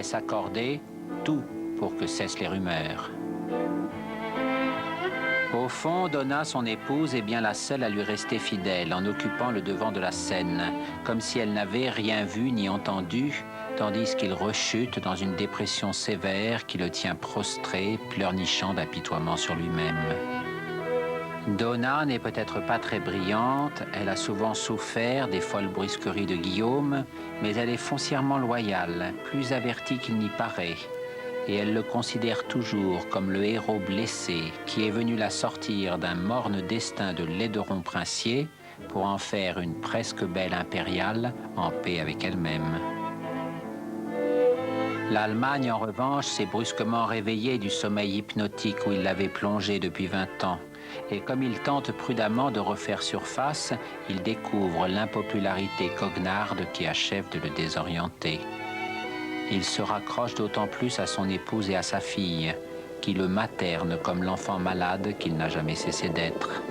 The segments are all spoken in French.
paraît s'accorder, tout pour que cessent les rumeurs. Au fond, Donna, son épouse, est bien la seule à lui rester fidèle en occupant le devant de la scène, comme si elle n'avait rien vu ni entendu, tandis qu'il rechute dans une dépression sévère qui le tient prostré, pleurnichant d'apitoiement sur lui-même. Donna n'est peut-être pas très brillante, elle a souvent souffert des folles brusqueries de Guillaume, mais elle est foncièrement loyale, plus avertie qu'il n'y paraît. Et elle le considère toujours comme le héros blessé qui est venu la sortir d'un morne destin de laideron princier pour en faire une presque belle impériale en paix avec elle-même. L'Allemagne, en revanche, s'est brusquement réveillée du sommeil hypnotique où il l'avait plongé depuis 20 ans. Et comme il tente prudemment de refaire surface, il découvre l'impopularité goguenarde qui achève de le désorienter. Il se raccroche d'autant plus à son épouse et à sa fille, qui le maternent comme l'enfant malade qu'il n'a jamais cessé d'être.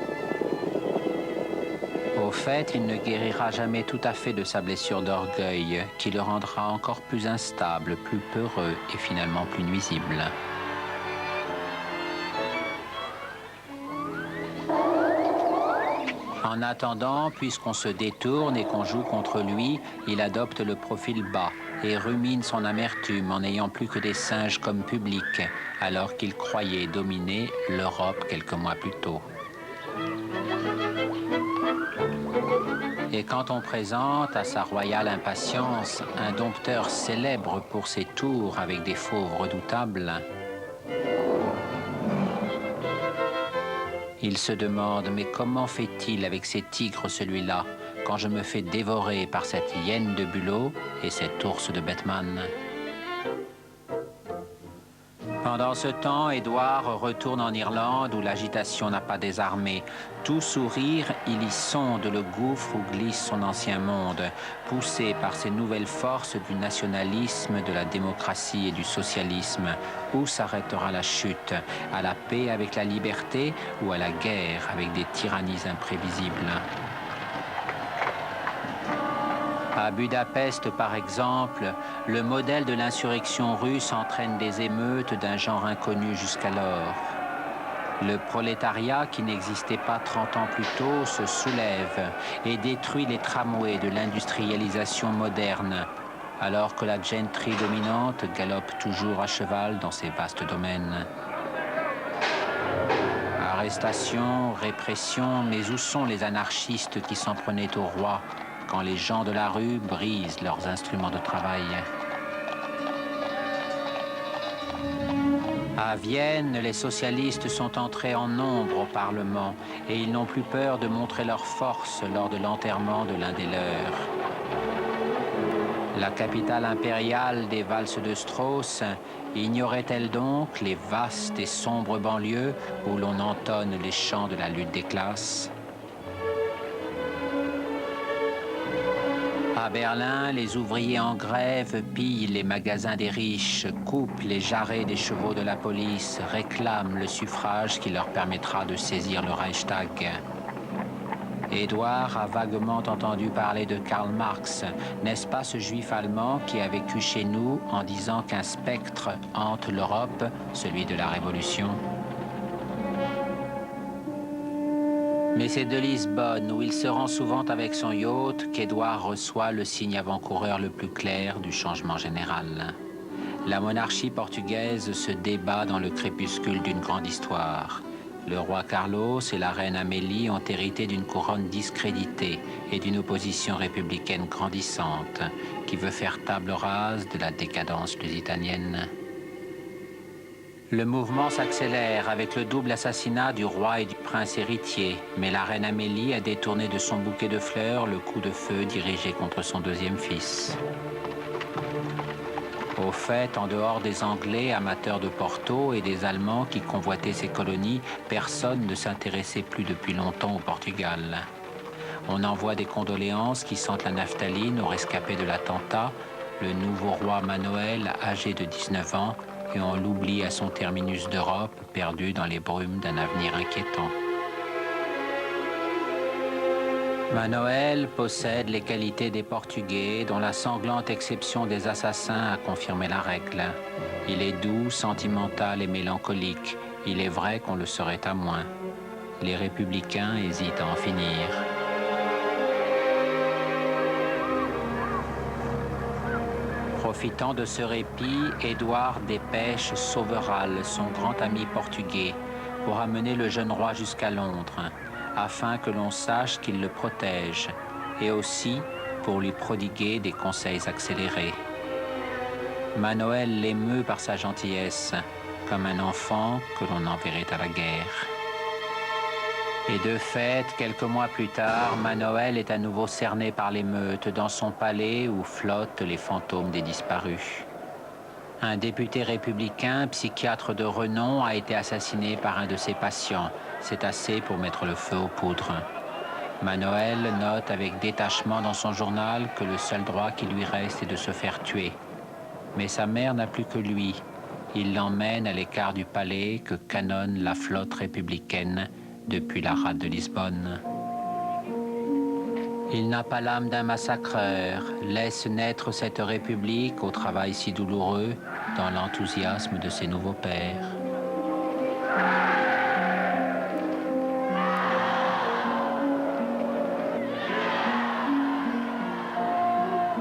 Au fait, il ne guérira jamais tout à fait de sa blessure d'orgueil, qui le rendra encore plus instable, plus peureux et finalement plus nuisible. En attendant, puisqu'on se détourne et qu'on joue contre lui, il adopte le profil bas et rumine son amertume en n'ayant plus que des singes comme public, alors qu'il croyait dominer l'Europe quelques mois plus tôt. Et quand on présente à sa royale impatience un dompteur célèbre pour ses tours avec des fauves redoutables, il se demande, mais comment fait-il avec ces tigres celui-là, quand je me fais dévorer par cette hyène de Bülow et cet ours de Bettman? Pendant ce temps, Édouard retourne en Irlande où l'agitation n'a pas désarmé. Tout sourire, il y sonde le gouffre où glisse son ancien monde, poussé par ces nouvelles forces du nationalisme, de la démocratie et du socialisme. Où s'arrêtera la chute? À la paix avec la liberté ou à la guerre avec des tyrannies imprévisibles? À Budapest, par exemple, le modèle de l'insurrection russe entraîne des émeutes d'un genre inconnu jusqu'alors. Le prolétariat, qui n'existait pas 30 ans plus tôt, se soulève et détruit les tramways de l'industrialisation moderne, alors que la gentry dominante galope toujours à cheval dans ses vastes domaines. Arrestations, répression, mais où sont les anarchistes qui s'en prenaient au roi quand les gens de la rue brisent leurs instruments de travail? À Vienne, les socialistes sont entrés en nombre au Parlement et ils n'ont plus peur de montrer leur force lors de l'enterrement de l'un des leurs. La capitale impériale des valses de Strauss ignorait-elle donc les vastes et sombres banlieues où l'on entonne les chants de la lutte des classes? À Berlin, les ouvriers en grève pillent les magasins des riches, coupent les jarrets des chevaux de la police, réclament le suffrage qui leur permettra de saisir le Reichstag. Édouard a vaguement entendu parler de Karl Marx. N'est-ce pas ce juif allemand qui a vécu chez nous en disant qu'un spectre hante l'Europe, celui de la Révolution? Mais c'est de Lisbonne, où il se rend souvent avec son yacht, qu'Édouard reçoit le signe avant-coureur le plus clair du changement général. La monarchie portugaise se débat dans le crépuscule d'une grande histoire. Le roi Carlos et la reine Amélie ont hérité d'une couronne discréditée et d'une opposition républicaine grandissante, qui veut faire table rase de la décadence lusitanienne. Le mouvement s'accélère avec le double assassinat du roi et du prince héritier, mais la reine Amélie a détourné de son bouquet de fleurs le coup de feu dirigé contre son deuxième fils. Au fait, en dehors des Anglais amateurs de Porto et des Allemands qui convoitaient ces colonies, personne ne s'intéressait plus depuis longtemps au Portugal. On envoie des condoléances qui sentent la naphtaline aux rescapés de l'attentat, le nouveau roi Manoël, âgé de 19 ans, et on l'oublie à son terminus d'Europe, perdu dans les brumes d'un avenir inquiétant. Manoel possède les qualités des Portugais, dont la sanglante exception des assassins a confirmé la règle. Il est doux, sentimental et mélancolique. Il est vrai qu'on le serait à moins. Les républicains hésitent à en finir. Profitant de ce répit, Édouard dépêche Sauveral, son grand ami portugais, pour amener le jeune roi jusqu'à Londres, afin que l'on sache qu'il le protège, et aussi pour lui prodiguer des conseils accélérés. Manoel l'émeut par sa gentillesse, comme un enfant que l'on enverrait à la guerre. Et de fait, quelques mois plus tard, Manoel est à nouveau cerné par l'émeute dans son palais où flottent les fantômes des disparus. Un député républicain, psychiatre de renom, a été assassiné par un de ses patients. C'est assez pour mettre le feu aux poudres. Manoel note avec détachement dans son journal que le seul droit qui lui reste est de se faire tuer. Mais sa mère n'a plus que lui. Il l'emmène à l'écart du palais que canonne la flotte républicaine depuis la rade de Lisbonne. Il n'a pas l'âme d'un massacreur, laisse naître cette république au travail si douloureux dans l'enthousiasme de ses nouveaux pères.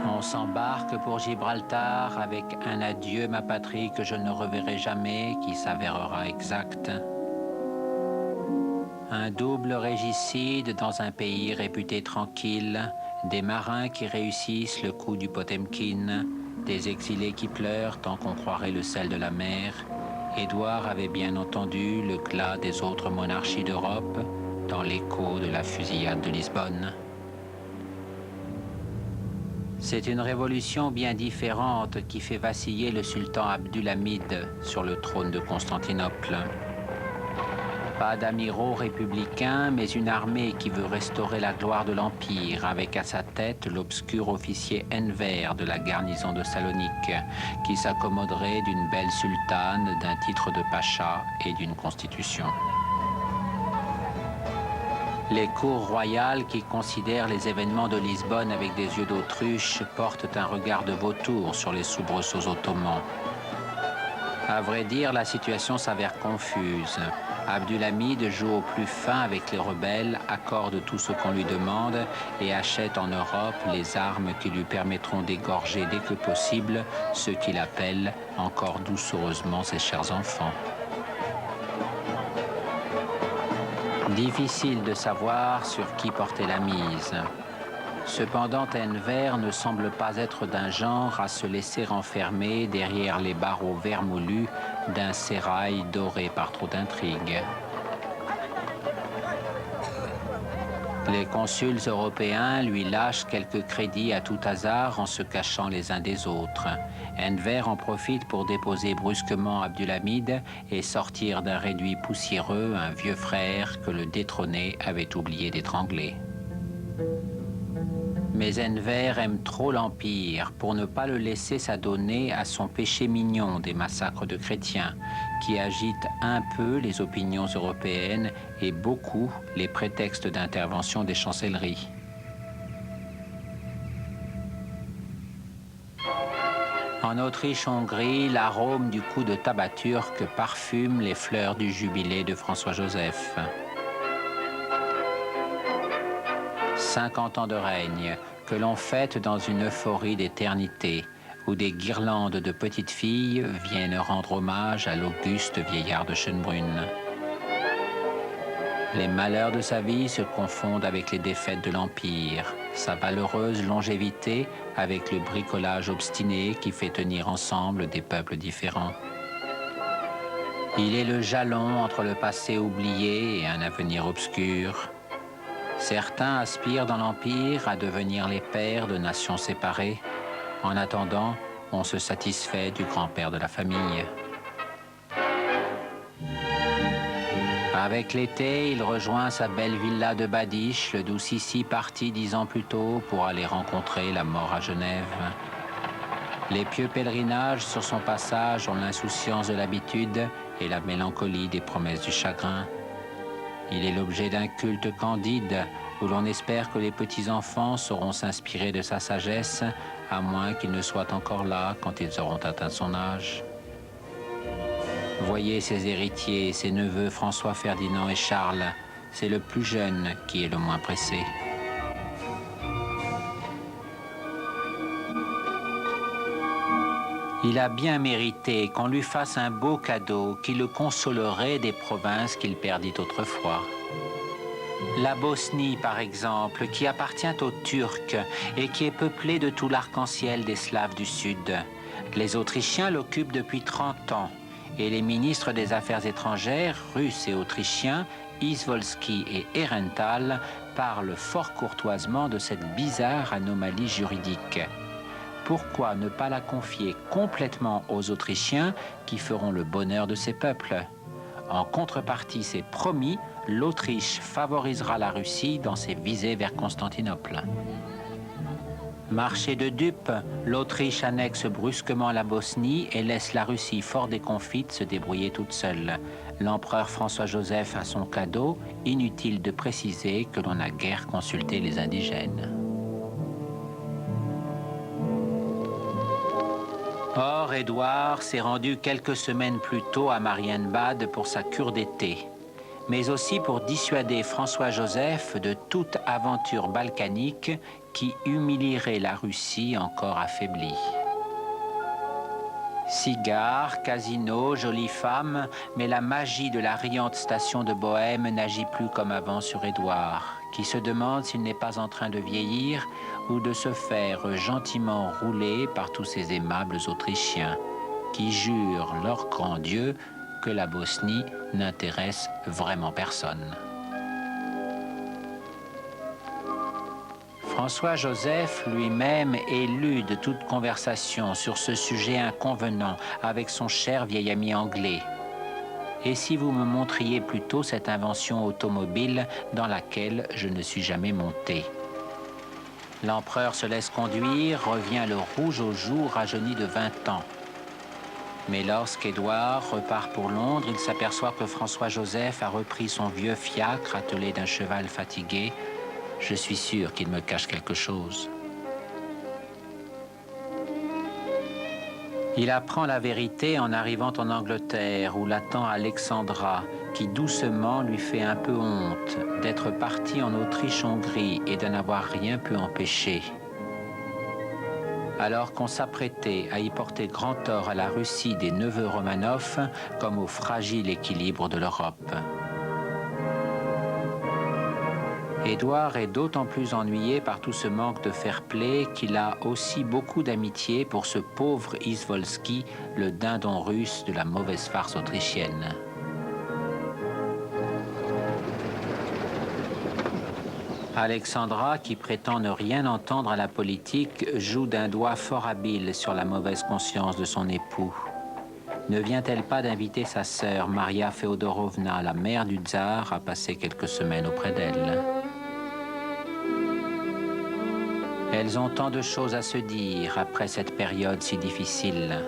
On s'embarque pour Gibraltar avec un adieu ma patrie que je ne reverrai jamais qui s'avérera exact. Un double régicide dans un pays réputé tranquille, des marins qui réussissent le coup du Potemkin, des exilés qui pleurent tant qu'on croirait le sel de la mer. Édouard avait bien entendu le glas des autres monarchies d'Europe dans l'écho de la fusillade de Lisbonne. C'est une révolution bien différente qui fait vaciller le sultan Abdulhamid sur le trône de Constantinople. Pas d'amiraux républicains, mais une armée qui veut restaurer la gloire de l'Empire, avec à sa tête l'obscur officier Enver de la garnison de Salonique, qui s'accommoderait d'une belle sultane, d'un titre de pacha et d'une constitution. Les cours royales qui considèrent les événements de Lisbonne avec des yeux d'autruche portent un regard de vautour sur les soubresauts ottomans. À vrai dire, la situation s'avère confuse. Abdulhamid joue au plus fin avec les rebelles, accorde tout ce qu'on lui demande et achète en Europe les armes qui lui permettront d'égorger dès que possible ceux qu'il appelle encore doucereusement ses chers enfants. Difficile de savoir sur qui porter la mise. Cependant, Enver ne semble pas être d'un genre à se laisser enfermer derrière les barreaux vermoulus d'un sérail doré par trop d'intrigues. Les consuls européens lui lâchent quelques crédits à tout hasard en se cachant les uns des autres. Enver en profite pour déposer brusquement Abdulhamid et sortir d'un réduit poussiéreux un vieux frère que le détrôné avait oublié d'étrangler. Mais Enver aime trop l'Empire pour ne pas le laisser s'adonner à son péché mignon des massacres de chrétiens, qui agitent un peu les opinions européennes et beaucoup les prétextes d'intervention des chancelleries. En Autriche-Hongrie, l'arôme du coup de tabac turc parfume les fleurs du jubilé de François-Joseph. 50 ans de règne, que l'on fête dans une euphorie d'éternité, où des guirlandes de petites filles viennent rendre hommage à l'auguste vieillard de Schönbrunn. Les malheurs de sa vie se confondent avec les défaites de l'Empire, sa valeureuse longévité avec le bricolage obstiné qui fait tenir ensemble des peuples différents. Il est le jalon entre le passé oublié et un avenir obscur. Certains aspirent dans l'Empire à devenir les pères de nations séparées. En attendant, on se satisfait du grand-père de la famille. Avec l'été, il rejoint sa belle villa de Badiche, le doux Sissi parti 10 ans plus tôt pour aller rencontrer la mort à Genève. Les pieux pèlerinages sur son passage ont l'insouciance de l'habitude et la mélancolie des promesses du chagrin. Il est l'objet d'un culte candide, où l'on espère que les petits-enfants sauront s'inspirer de sa sagesse, à moins qu'ils ne soient encore là quand ils auront atteint son âge. Voyez ses héritiers, ses neveux François, Ferdinand et Charles, c'est le plus jeune qui est le moins pressé. Il a bien mérité qu'on lui fasse un beau cadeau qui le consolerait des provinces qu'il perdit autrefois. La Bosnie, par exemple, qui appartient aux Turcs et qui est peuplée de tout l'arc-en-ciel des Slaves du Sud. Les Autrichiens l'occupent depuis 30 ans et les ministres des Affaires étrangères, russes et autrichiens, Izvolsky et Ehrenthal, parlent fort courtoisement de cette bizarre anomalie juridique. Pourquoi ne pas la confier complètement aux Autrichiens qui feront le bonheur de ces peuples? En contrepartie, c'est promis, l'Autriche favorisera la Russie dans ses visées vers Constantinople. Marché de dupes, l'Autriche annexe brusquement la Bosnie et laisse la Russie fort déconfite se débrouiller toute seule. L'empereur François-Joseph a son cadeau, inutile de préciser que l'on n'a guère consulté les indigènes. Or, Édouard s'est rendu quelques semaines plus tôt à Marienbad pour sa cure d'été, mais aussi pour dissuader François-Joseph de toute aventure balkanique qui humilierait la Russie encore affaiblie. Cigares, casinos, jolies femmes, mais la magie de la riante station de Bohême n'agit plus comme avant sur Édouard, qui se demande s'il n'est pas en train de vieillir ou de se faire gentiment rouler par tous ces aimables Autrichiens, qui jurent leur grand Dieu que la Bosnie n'intéresse vraiment personne. François-Joseph lui-même élude toute conversation sur ce sujet inconvenant avec son cher vieil ami anglais. Et si vous me montriez plutôt cette invention automobile dans laquelle je ne suis jamais monté? L'empereur se laisse conduire, revient le rouge aux joues, rajeuni de 20 ans. Mais lorsqu'Édouard repart pour Londres, il s'aperçoit que François-Joseph a repris son vieux fiacre attelé d'un cheval fatigué. Je suis sûr qu'il me cache quelque chose. Il apprend la vérité en arrivant en Angleterre, où l'attend Alexandra, qui doucement lui fait un peu honte d'être partie en Autriche-Hongrie et de n'avoir rien pu empêcher. Alors qu'on s'apprêtait à y porter grand tort à la Russie des neveux Romanov, comme au fragile équilibre de l'Europe. Édouard est d'autant plus ennuyé par tout ce manque de fair-play qu'il a aussi beaucoup d'amitié pour ce pauvre Izvolsky, le dindon russe de la mauvaise farce autrichienne. Alexandra, qui prétend ne rien entendre à la politique, joue d'un doigt fort habile sur la mauvaise conscience de son époux. Ne vient-elle pas d'inviter sa sœur, Maria Féodorovna, la mère du tsar, à passer quelques semaines auprès d'elle? Elles ont tant de choses à se dire après cette période si difficile.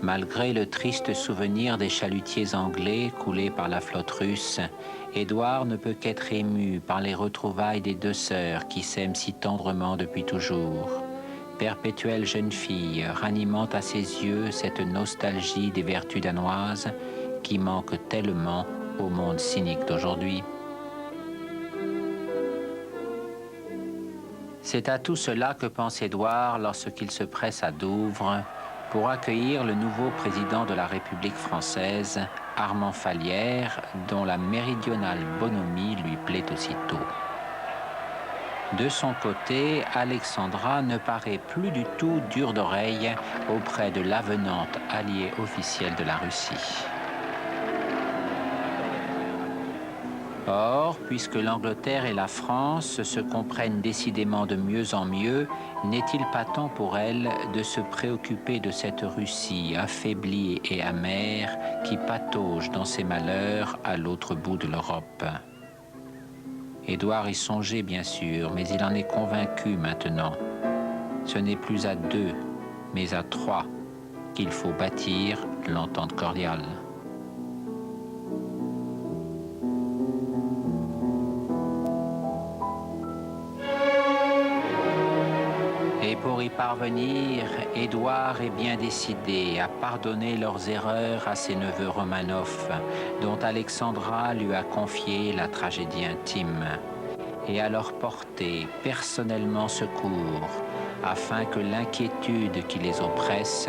Malgré le triste souvenir des chalutiers anglais coulés par la flotte russe, Édouard ne peut qu'être ému par les retrouvailles des deux sœurs qui s'aiment si tendrement depuis toujours. Perpétuelle jeune fille, ranimant à ses yeux cette nostalgie des vertus danoises qui manque tellement au monde cynique d'aujourd'hui. C'est à tout cela que pense Édouard lorsqu'il se presse à Douvres pour accueillir le nouveau président de la République française, Armand Fallières, dont la méridionale bonhomie lui plaît aussitôt. De son côté, Alexandra ne paraît plus du tout dure d'oreille auprès de l'avenante alliée officielle de la Russie. Or, puisque l'Angleterre et la France se comprennent décidément de mieux en mieux, n'est-il pas temps pour elle de se préoccuper de cette Russie affaiblie et amère qui patauge dans ses malheurs à l'autre bout de l'Europe? Édouard y songeait bien sûr, mais il en est convaincu maintenant. Ce n'est plus à deux, mais à trois qu'il faut bâtir l'entente cordiale. parvenir, Édouard est bien décidé à pardonner leurs erreurs à ses neveux Romanov, dont Alexandra lui a confié la tragédie intime, et à leur porter personnellement secours, afin que l'inquiétude qui les oppresse.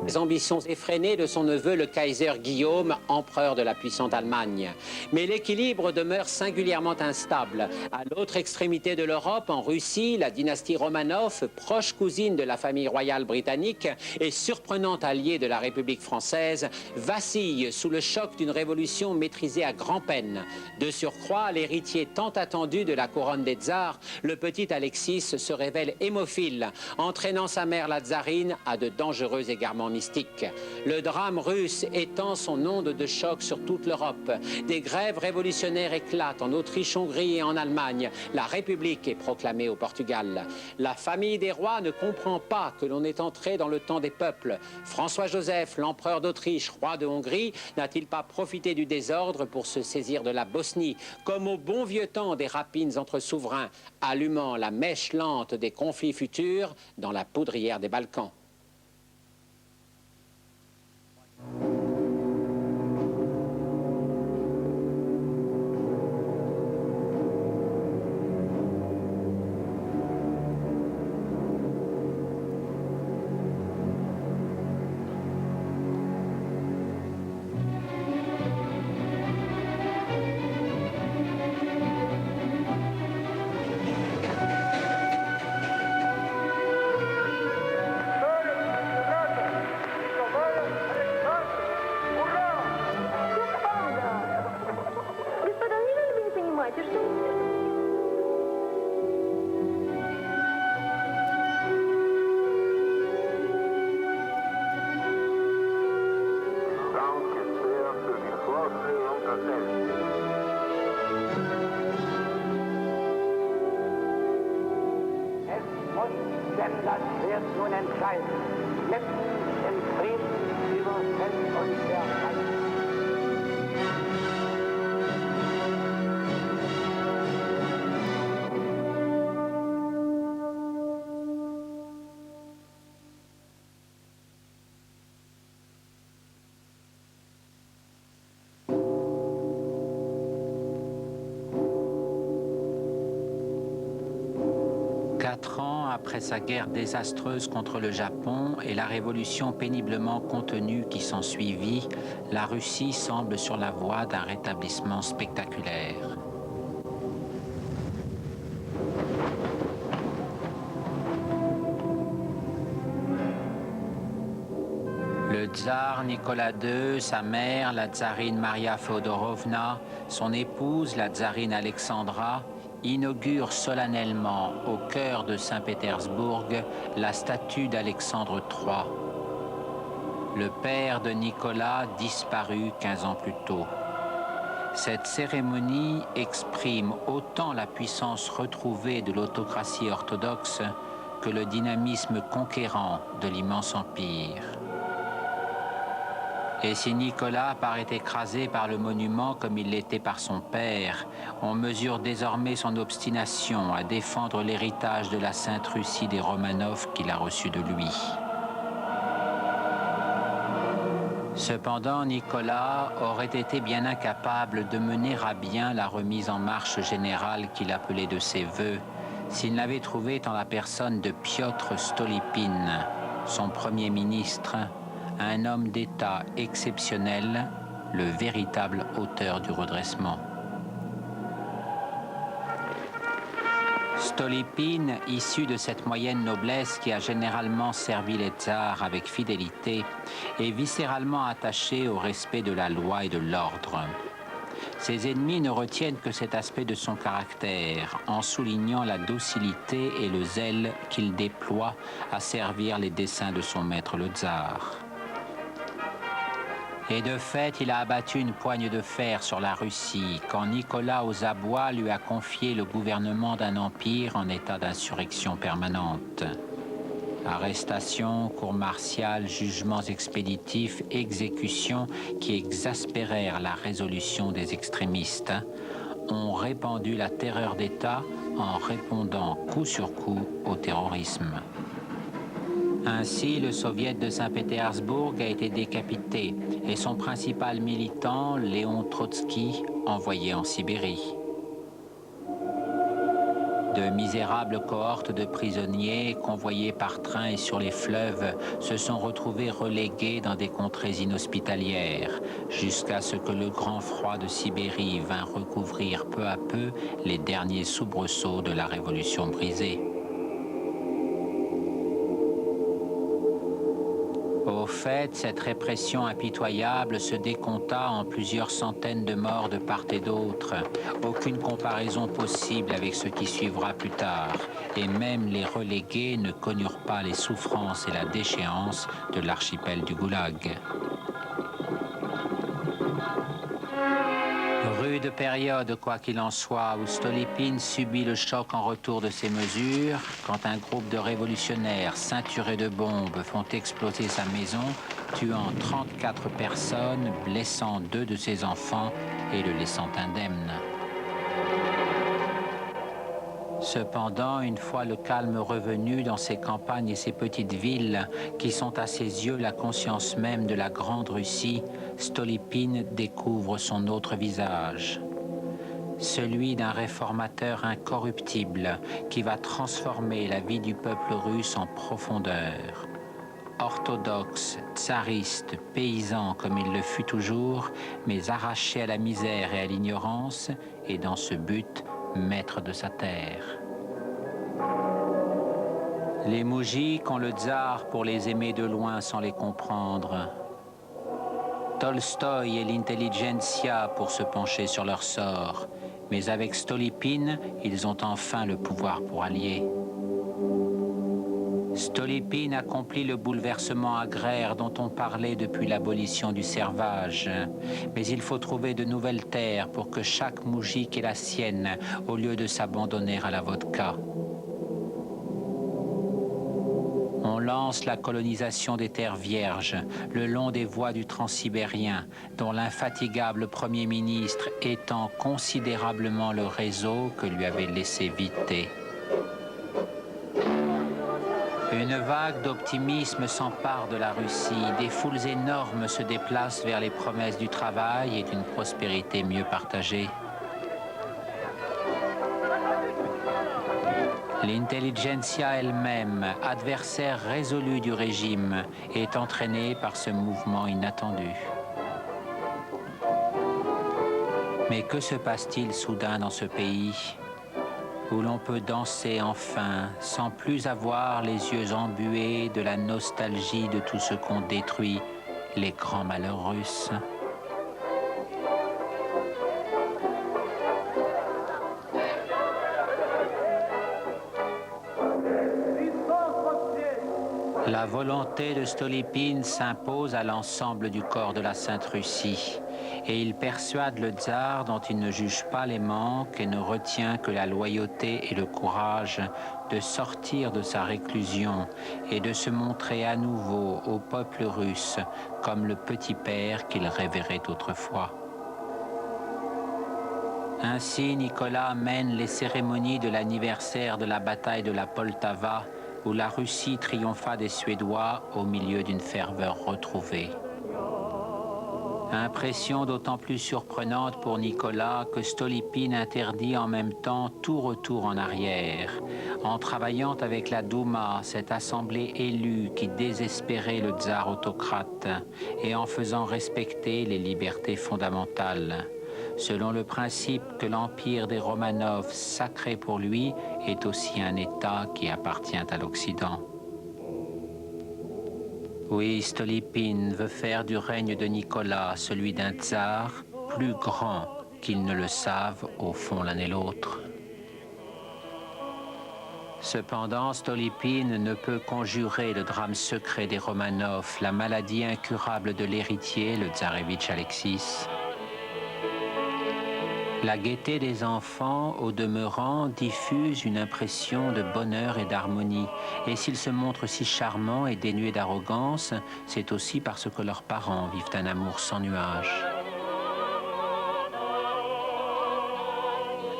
Les ambitions effrénées de son neveu le Kaiser Guillaume, empereur de la puissante Allemagne. Mais l'équilibre demeure singulièrement instable. À l'autre extrémité de l'Europe, en Russie, la dynastie Romanov, proche cousine de la famille royale britannique et surprenante alliée de la République française, vacille sous le choc d'une révolution maîtrisée à grand-peine. De surcroît, l'héritier tant attendu de la couronne des tsars, le petit Alexis, se révèle hémophile, entraînant sa mère la tsarine à de dangereux égarements mystique. Le drame russe étend son onde de choc sur toute l'Europe. Des grèves révolutionnaires éclatent en Autriche, Hongrie et en Allemagne. La République est proclamée au Portugal. La famille des rois ne comprend pas que l'on est entré dans le temps des peuples. François-Joseph, l'empereur d'Autriche, roi de Hongrie, n'a-t-il pas profité du désordre pour se saisir de la Bosnie, comme au bon vieux temps des rapines entre souverains, allumant la mèche lente des conflits futurs dans la poudrière des Balkans? Das wird nun entscheiden. Jetzt im Frieden über Feld und Wehrheit. Après sa guerre désastreuse contre le Japon et la révolution péniblement contenue qui s'ensuivit, la Russie semble sur la voie d'un rétablissement spectaculaire. Le tsar Nicolas II, sa mère, la tsarine Maria Féodorovna, son épouse, la tsarine Alexandra, inaugure solennellement au cœur de Saint-Pétersbourg la statue d'Alexandre III, le père de Nicolas disparu 15 ans plus tôt. Cette cérémonie exprime autant la puissance retrouvée de l'autocratie orthodoxe que le dynamisme conquérant de l'immense empire. Et si Nicolas paraît écrasé par le monument comme il l'était par son père, on mesure désormais son obstination à défendre l'héritage de la Sainte Russie des Romanov qu'il a reçu de lui. Cependant, Nicolas aurait été bien incapable de mener à bien la remise en marche générale qu'il appelait de ses vœux, s'il n'avait trouvé en la personne de Piotr Stolypine, son premier ministre, un homme d'État exceptionnel, le véritable auteur du redressement. Stolypine, issu de cette moyenne noblesse qui a généralement servi les tsars avec fidélité, est viscéralement attaché au respect de la loi et de l'ordre. Ses ennemis ne retiennent que cet aspect de son caractère, en soulignant la docilité et le zèle qu'il déploie à servir les desseins de son maître le tsar. Et de fait, il a abattu une poigne de fer sur la Russie quand Nicolas aux abois lui a confié le gouvernement d'un empire en état d'insurrection permanente. Arrestations, cours martiales, jugements expéditifs, exécutions qui exaspérèrent la résolution des extrémistes ont répandu la terreur d'État en répondant coup sur coup au terrorisme. Ainsi, le soviet de Saint-Pétersbourg a été décapité et son principal militant, Léon Trotsky, envoyé en Sibérie. De misérables cohortes de prisonniers, convoyés par train et sur les fleuves, se sont retrouvés relégués dans des contrées inhospitalières, jusqu'à ce que le grand froid de Sibérie vint recouvrir peu à peu les derniers soubresauts de la révolution brisée. Au fait, cette répression impitoyable se décompta en plusieurs centaines de morts de part et d'autre. Aucune comparaison possible avec ce qui suivra plus tard. Et même les relégués ne connurent pas les souffrances et la déchéance de l'archipel du Goulag. Rude période, quoi qu'il en soit, où Stolypine subit le choc en retour de ses mesures, quand un groupe de révolutionnaires ceinturés de bombes font exploser sa maison, tuant 34 personnes, blessant 2 de ses enfants et le laissant indemne. Cependant, une fois le calme revenu dans ces campagnes et ces petites villes, qui sont à ses yeux la conscience même de la Grande Russie, Stolypine découvre son autre visage. Celui d'un réformateur incorruptible qui va transformer la vie du peuple russe en profondeur. Orthodoxe, tsariste, paysan comme il le fut toujours, mais arraché à la misère et à l'ignorance, et dans ce but, maître de sa terre. Les moujiks ont le tsar pour les aimer de loin sans les comprendre. Tolstoï et l'intelligentsia pour se pencher sur leur sort. Mais avec Stolypine, ils ont enfin le pouvoir pour allier. Stolypine accomplit le bouleversement agraire dont on parlait depuis l'abolition du servage. Mais il faut trouver de nouvelles terres pour que chaque moujik ait la sienne, au lieu de s'abandonner à la vodka. On lance la colonisation des terres vierges, le long des voies du transsibérien, dont l'infatigable Premier ministre étend considérablement le réseau que lui avait laissé Vité. Une vague d'optimisme s'empare de la Russie. Des foules énormes se déplacent vers les promesses du travail et d'une prospérité mieux partagée. L'intelligentsia elle-même, adversaire résolu du régime, est entraînée par ce mouvement inattendu. Mais que se passe-t-il soudain dans ce pays où l'on peut danser enfin, sans plus avoir les yeux embués de la nostalgie de tout ce qu'ont détruit les grands malheurs russes? La volonté de Stolypine s'impose à l'ensemble du corps de la Sainte Russie, et il persuade le tsar dont il ne juge pas les manques et ne retient que la loyauté et le courage de sortir de sa réclusion et de se montrer à nouveau au peuple russe comme le petit père qu'il révérait autrefois. Ainsi, Nicolas mène les cérémonies de l'anniversaire de la bataille de la Poltava, où la Russie triompha des Suédois au milieu d'une ferveur retrouvée. Impression d'autant plus surprenante pour Nicolas que Stolypine interdit en même temps tout retour en arrière, en travaillant avec la Douma, cette assemblée élue qui désespérait le tsar autocrate, et en faisant respecter les libertés fondamentales, selon le principe que l'empire des Romanov, sacré pour lui, est aussi un État qui appartient à l'Occident. Oui, Stolypine veut faire du règne de Nicolas celui d'un tsar plus grand qu'ils ne le savent au fond l'un et l'autre. Cependant, Stolypine ne peut conjurer le drame secret des Romanov, la maladie incurable de l'héritier, le tsarevitch Alexis. La gaieté des enfants, au demeurant, diffuse une impression de bonheur et d'harmonie. Et s'ils se montrent si charmants et dénués d'arrogance, c'est aussi parce que leurs parents vivent un amour sans nuage.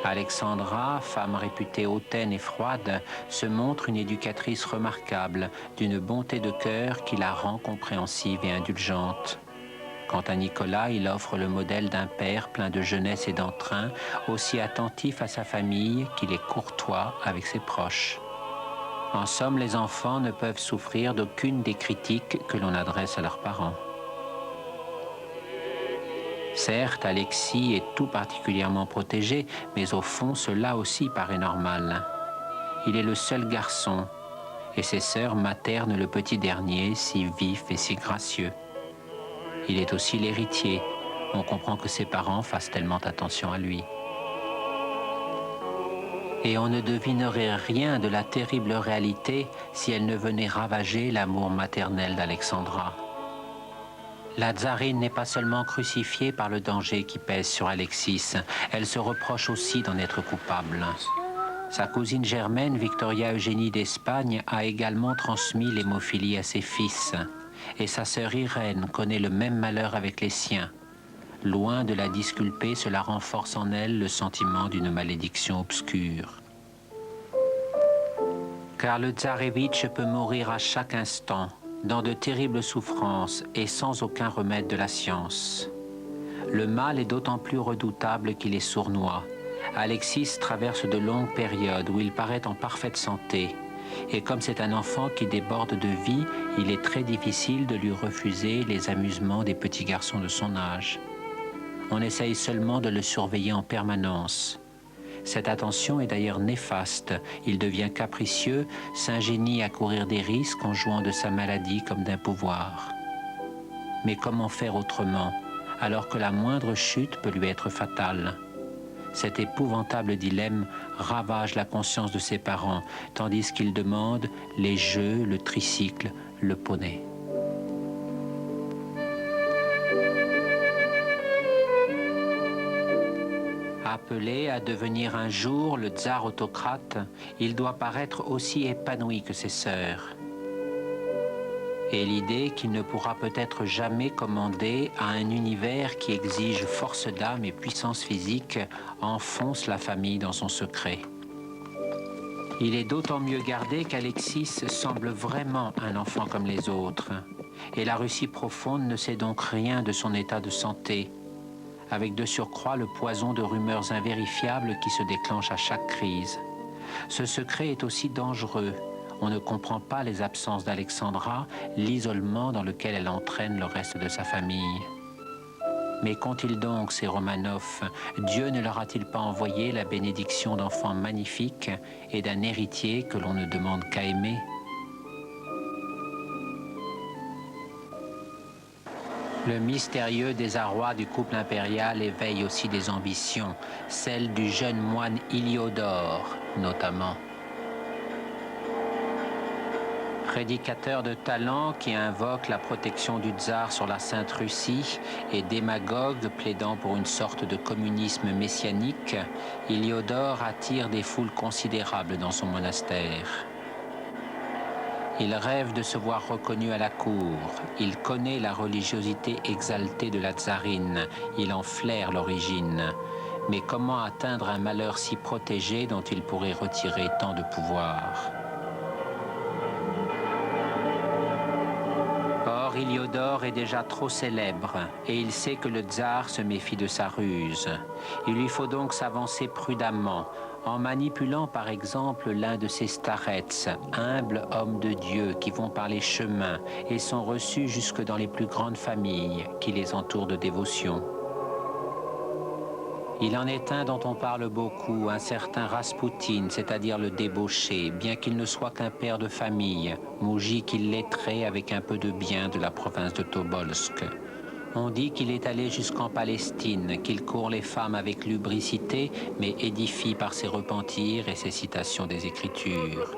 Alexandra, femme réputée hautaine et froide, se montre une éducatrice remarquable, d'une bonté de cœur qui la rend compréhensive et indulgente. Quant à Nicolas, il offre le modèle d'un père plein de jeunesse et d'entrain, aussi attentif à sa famille qu'il est courtois avec ses proches. En somme, les enfants ne peuvent souffrir d'aucune des critiques que l'on adresse à leurs parents. Certes, Alexis est tout particulièrement protégé, mais au fond, cela aussi paraît normal. Il est le seul garçon, et ses sœurs maternent le petit dernier, si vif et si gracieux. Il est aussi l'héritier. On comprend que ses parents fassent tellement attention à lui. Et on ne devinerait rien de la terrible réalité si elle ne venait ravager l'amour maternel d'Alexandra. La tsarine n'est pas seulement crucifiée par le danger qui pèse sur Alexis, elle se reproche aussi d'en être coupable. Sa cousine germaine, Victoria Eugénie d'Espagne, a également transmis l'hémophilie à ses fils. Et sa sœur Irène connaît le même malheur avec les siens. Loin de la disculper, cela renforce en elle le sentiment d'une malédiction obscure. Car le tsarévitch peut mourir à chaque instant, dans de terribles souffrances et sans aucun remède de la science. Le mal est d'autant plus redoutable qu'il est sournois. Alexis traverse de longues périodes où il paraît en parfaite santé. Et comme c'est un enfant qui déborde de vie, il est très difficile de lui refuser les amusements des petits garçons de son âge. On essaye seulement de le surveiller en permanence. Cette attention est d'ailleurs néfaste. Il devient capricieux, s'ingénie à courir des risques en jouant de sa maladie comme d'un pouvoir. Mais comment faire autrement, alors que la moindre chute peut lui être fatale ? Cet épouvantable dilemme ravage la conscience de ses parents, tandis qu'ils demandent les jeux, le tricycle, le poney. Appelé à devenir un jour le tsar autocrate, il doit paraître aussi épanoui que ses sœurs. Et l'idée qu'il ne pourra peut-être jamais commander à un univers qui exige force d'âme et puissance physique enfonce la famille dans son secret. Il est d'autant mieux gardé qu'Alexis semble vraiment un enfant comme les autres. Et la Russie profonde ne sait donc rien de son état de santé, avec de surcroît le poison de rumeurs invérifiables qui se déclenchent à chaque crise. Ce secret est aussi dangereux. On ne comprend pas les absences d'Alexandra, l'isolement dans lequel elle entraîne le reste de sa famille. Mais qu'ont-ils donc, ces Romanov? Dieu ne leur a-t-il pas envoyé la bénédiction d'enfants magnifiques et d'un héritier que l'on ne demande qu'à aimer? Le mystérieux désarroi du couple impérial éveille aussi des ambitions, celles du jeune moine Héliodore notamment. Prédicateur de talent qui invoque la protection du tsar sur la Sainte Russie et démagogue plaidant pour une sorte de communisme messianique, Héliodore attire des foules considérables dans son monastère. Il rêve de se voir reconnu à la cour. Il connaît la religiosité exaltée de la tsarine. Il en flaire l'origine. Mais comment atteindre un malheur si protégé dont il pourrait retirer tant de pouvoir? Or, Héliodore est déjà trop célèbre et il sait que le tsar se méfie de sa ruse. Il lui faut donc s'avancer prudemment, en manipulant par exemple l'un de ces starets, humbles hommes de Dieu qui vont par les chemins et sont reçus jusque dans les plus grandes familles qui les entourent de dévotion. Il en est un dont on parle beaucoup, un certain Raspoutine, c'est-à-dire le débauché, bien qu'il ne soit qu'un père de famille, moujik illettré avec un peu de bien de la province de Tobolsk. On dit qu'il est allé jusqu'en Palestine, qu'il court les femmes avec lubricité, mais édifie par ses repentirs et ses citations des Écritures.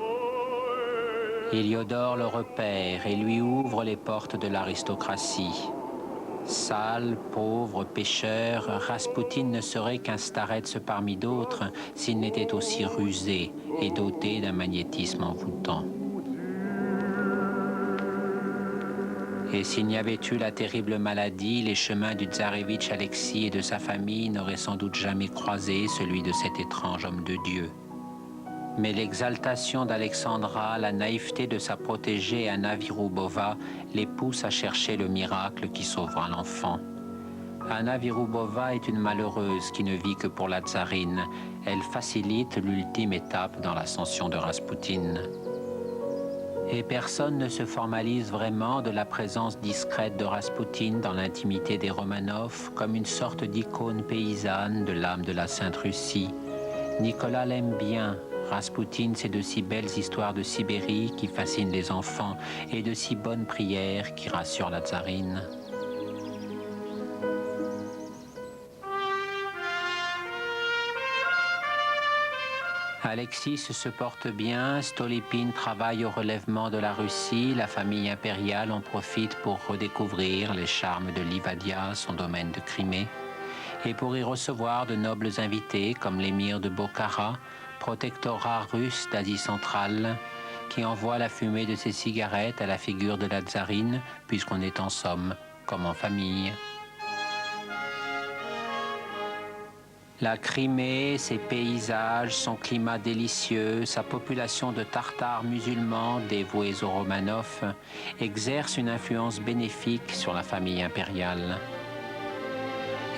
Héliodore le repère et lui ouvre les portes de l'aristocratie. Sale, pauvre, pécheur, Raspoutine ne serait qu'un starets parmi d'autres s'il n'était aussi rusé et doté d'un magnétisme envoûtant. Et s'il n'y avait eu la terrible maladie, les chemins du tsarevitch Alexis et de sa famille n'auraient sans doute jamais croisé celui de cet étrange homme de Dieu. Mais l'exaltation d'Alexandra, la naïveté de sa protégée Anna Virubova les poussent à chercher le miracle qui sauvera l'enfant. Anna Virubova est une malheureuse qui ne vit que pour la tsarine. Elle facilite l'ultime étape dans l'ascension de Raspoutine. Et personne ne se formalise vraiment de la présence discrète de Raspoutine dans l'intimité des Romanov comme une sorte d'icône paysanne de l'âme de la Sainte Russie. Nicolas l'aime bien. Raspoutine, c'est de si belles histoires de Sibérie qui fascinent les enfants et de si bonnes prières qui rassurent la tsarine. Alexis se porte bien, Stolypine travaille au relèvement de la Russie, la famille impériale en profite pour redécouvrir les charmes de Livadia, son domaine de Crimée, et pour y recevoir de nobles invités comme l'émir de Bokhara, protectorat russe d'Asie centrale, qui envoie la fumée de ses cigarettes à la figure de la tsarine, puisqu'on est en somme comme en famille. La Crimée, ses paysages, son climat délicieux, sa population de Tartares musulmans dévoués aux Romanov exercent une influence bénéfique sur la famille impériale.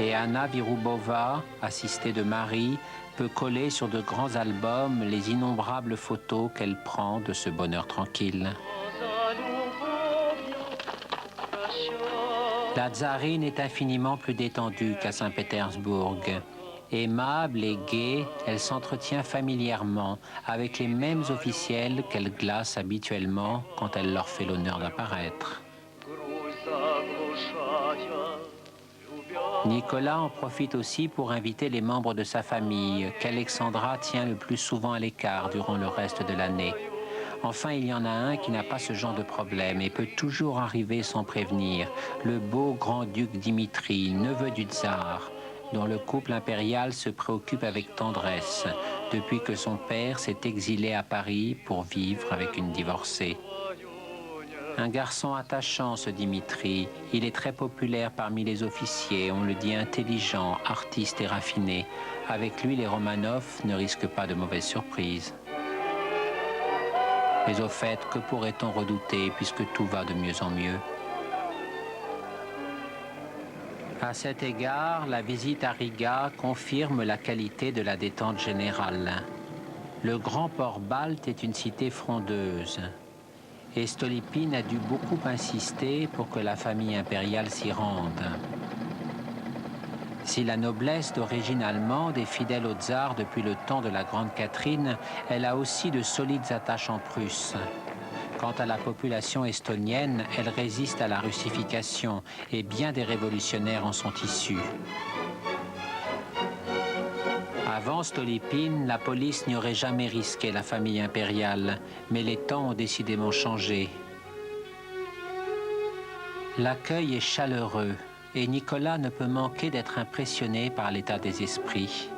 Et Anna Virubova, assistée de Marie, peut coller sur de grands albums les innombrables photos qu'elle prend de ce bonheur tranquille. La tsarine est infiniment plus détendue qu'à Saint-Pétersbourg. Aimable et gaie, elle s'entretient familièrement avec les mêmes officiels qu'elle glace habituellement quand elle leur fait l'honneur d'apparaître. Nicolas en profite aussi pour inviter les membres de sa famille, qu'Alexandra tient le plus souvent à l'écart durant le reste de l'année. Enfin, il y en a un qui n'a pas ce genre de problème et peut toujours arriver sans prévenir, le beau grand-duc Dimitri, neveu du tsar, dont le couple impérial se préoccupe avec tendresse depuis que son père s'est exilé à Paris pour vivre avec une divorcée. Un garçon attachant, ce Dimitri. Il est très populaire parmi les officiers, on le dit intelligent, artiste et raffiné. Avec lui, les Romanov ne risquent pas de mauvaises surprises. Mais au fait, que pourrait-on redouter puisque tout va de mieux en mieux? À cet égard, la visite à Riga confirme la qualité de la détente générale. Le grand port balte est une cité frondeuse. Et Stolypine a dû beaucoup insister pour que la famille impériale s'y rende. Si la noblesse d'origine allemande est fidèle au tsar depuis le temps de la Grande Catherine, elle a aussi de solides attaches en Prusse. Quant à la population estonienne, elle résiste à la russification et bien des révolutionnaires en sont issus. Avant Stolypine, la police n'y aurait jamais risqué la famille impériale, mais les temps ont décidément changé. L'accueil est chaleureux et Nicolas ne peut manquer d'être impressionné par l'état des esprits.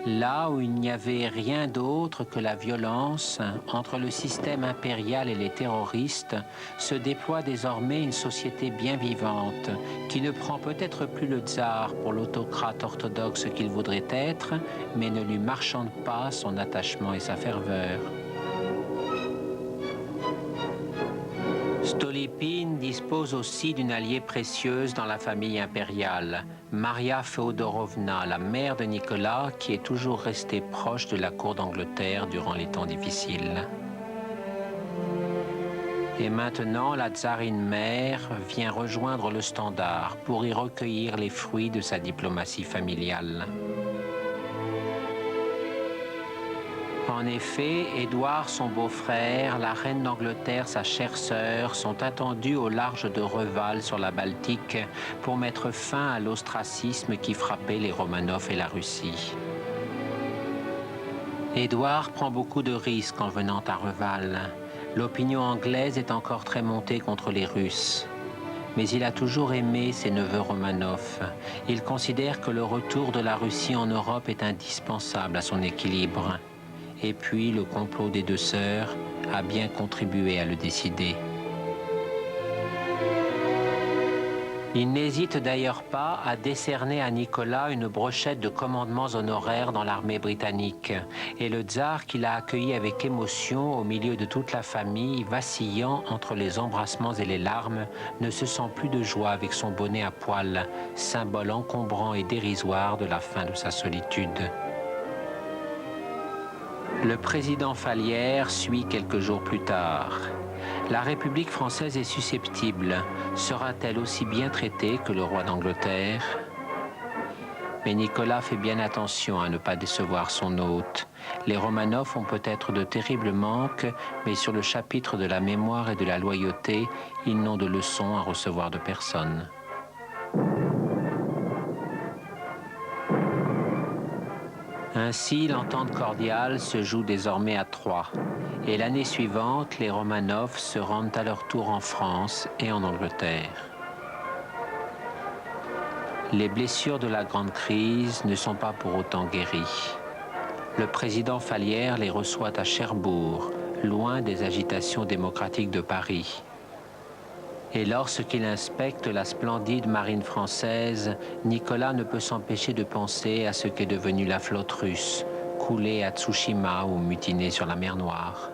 Là où il n'y avait rien d'autre que la violence, entre le système impérial et les terroristes, se déploie désormais une société bien vivante, qui ne prend peut-être plus le tsar pour l'autocrate orthodoxe qu'il voudrait être, mais ne lui marchande pas son attachement et sa ferveur. Stolypine dispose aussi d'une alliée précieuse dans la famille impériale, Maria Féodorovna, la mère de Nicolas, qui est toujours restée proche de la cour d'Angleterre durant les temps difficiles. Et maintenant, la tsarine mère vient rejoindre le Standard pour y recueillir les fruits de sa diplomatie familiale. En effet, Édouard, son beau-frère, la reine d'Angleterre, sa chère sœur, sont attendus au large de Reval sur la Baltique pour mettre fin à l'ostracisme qui frappait les Romanov et la Russie. Édouard prend beaucoup de risques en venant à Reval. L'opinion anglaise est encore très montée contre les Russes. Mais il a toujours aimé ses neveux Romanov. Il considère que le retour de la Russie en Europe est indispensable à son équilibre. Et puis, le complot des deux sœurs a bien contribué à le décider. Il n'hésite d'ailleurs pas à décerner à Nicolas une brochette de commandements honoraires dans l'armée britannique. Et le tsar, qui l'a accueilli avec émotion au milieu de toute la famille, vacillant entre les embrassements et les larmes, ne se sent plus de joie avec son bonnet à poil, symbole encombrant et dérisoire de la fin de sa solitude. Le président Fallières suit quelques jours plus tard. La République française est susceptible. Sera-t-elle aussi bien traitée que le roi d'Angleterre? Mais Nicolas fait bien attention à ne pas décevoir son hôte. Les Romanov ont peut-être de terribles manques, mais sur le chapitre de la mémoire et de la loyauté, ils n'ont de leçons à recevoir de personne. Ainsi, l'entente cordiale se joue désormais à Troyes. Et l'année suivante, les Romanov se rendent à leur tour en France et en Angleterre. Les blessures de la grande crise ne sont pas pour autant guéries. Le président Fallières les reçoit à Cherbourg, loin des agitations démocratiques de Paris. Et lorsqu'il inspecte la splendide marine française, Nicolas ne peut s'empêcher de penser à ce qu'est devenue la flotte russe, coulée à Tsushima ou mutinée sur la mer Noire.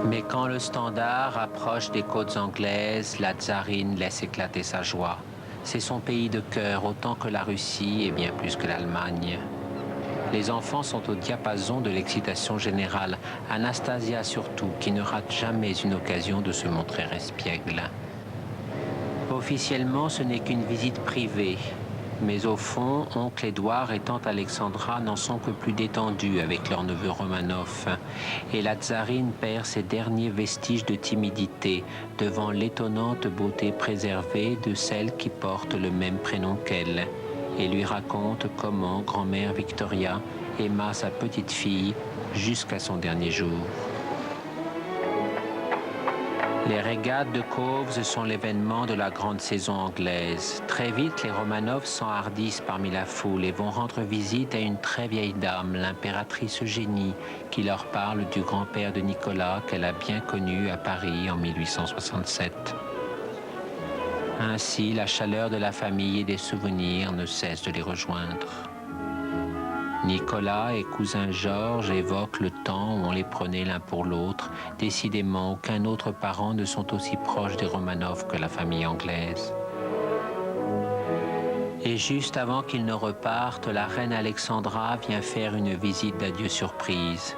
Mais quand le Standard approche des côtes anglaises, la tsarine laisse éclater sa joie. C'est son pays de cœur autant que la Russie et bien plus que l'Allemagne. Les enfants sont au diapason de l'excitation générale. Anastasia surtout, qui ne rate jamais une occasion de se montrer espiègle. Officiellement, ce n'est qu'une visite privée. Mais au fond, oncle Édouard et tante Alexandra n'en sont que plus détendus avec leur neveu Romanov. Et la tsarine perd ses derniers vestiges de timidité devant l'étonnante beauté préservée de celle qui porte le même prénom qu'elle, et lui raconte comment grand-mère Victoria aima sa petite fille jusqu'à son dernier jour. Les régates de Cowes sont l'événement de la grande saison anglaise. Très vite, les Romanov s'enhardissent parmi la foule et vont rendre visite à une très vieille dame, l'impératrice Eugénie, qui leur parle du grand-père de Nicolas qu'elle a bien connu à Paris en 1867. Ainsi, la chaleur de la famille et des souvenirs ne cesse de les rejoindre. Nicolas et cousin Georges évoquent le temps où on les prenait l'un pour l'autre. Décidément, aucun autre parent ne sont aussi proches des Romanov que la famille anglaise. Et juste avant qu'ils ne repartent, la reine Alexandra vient faire une visite d'adieu surprise.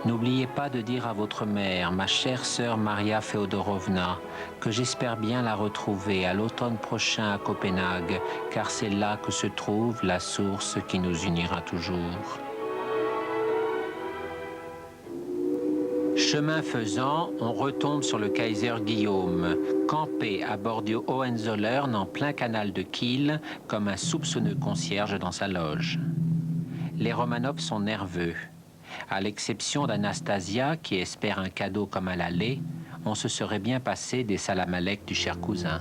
N'oubliez pas de dire à votre mère, ma chère sœur Maria Féodorovna, que j'espère bien la retrouver à l'automne prochain à Copenhague, car c'est là que se trouve la source qui nous unira toujours. Chemin faisant, on retombe sur le Kaiser Guillaume, campé à bord du Hohenzollern en plein canal de Kiel, comme un soupçonneux concierge dans sa loge. Les Romanov sont nerveux. À l'exception d'Anastasia, qui espère un cadeau comme à l'aller, on se serait bien passé des salam-alek du cher cousin.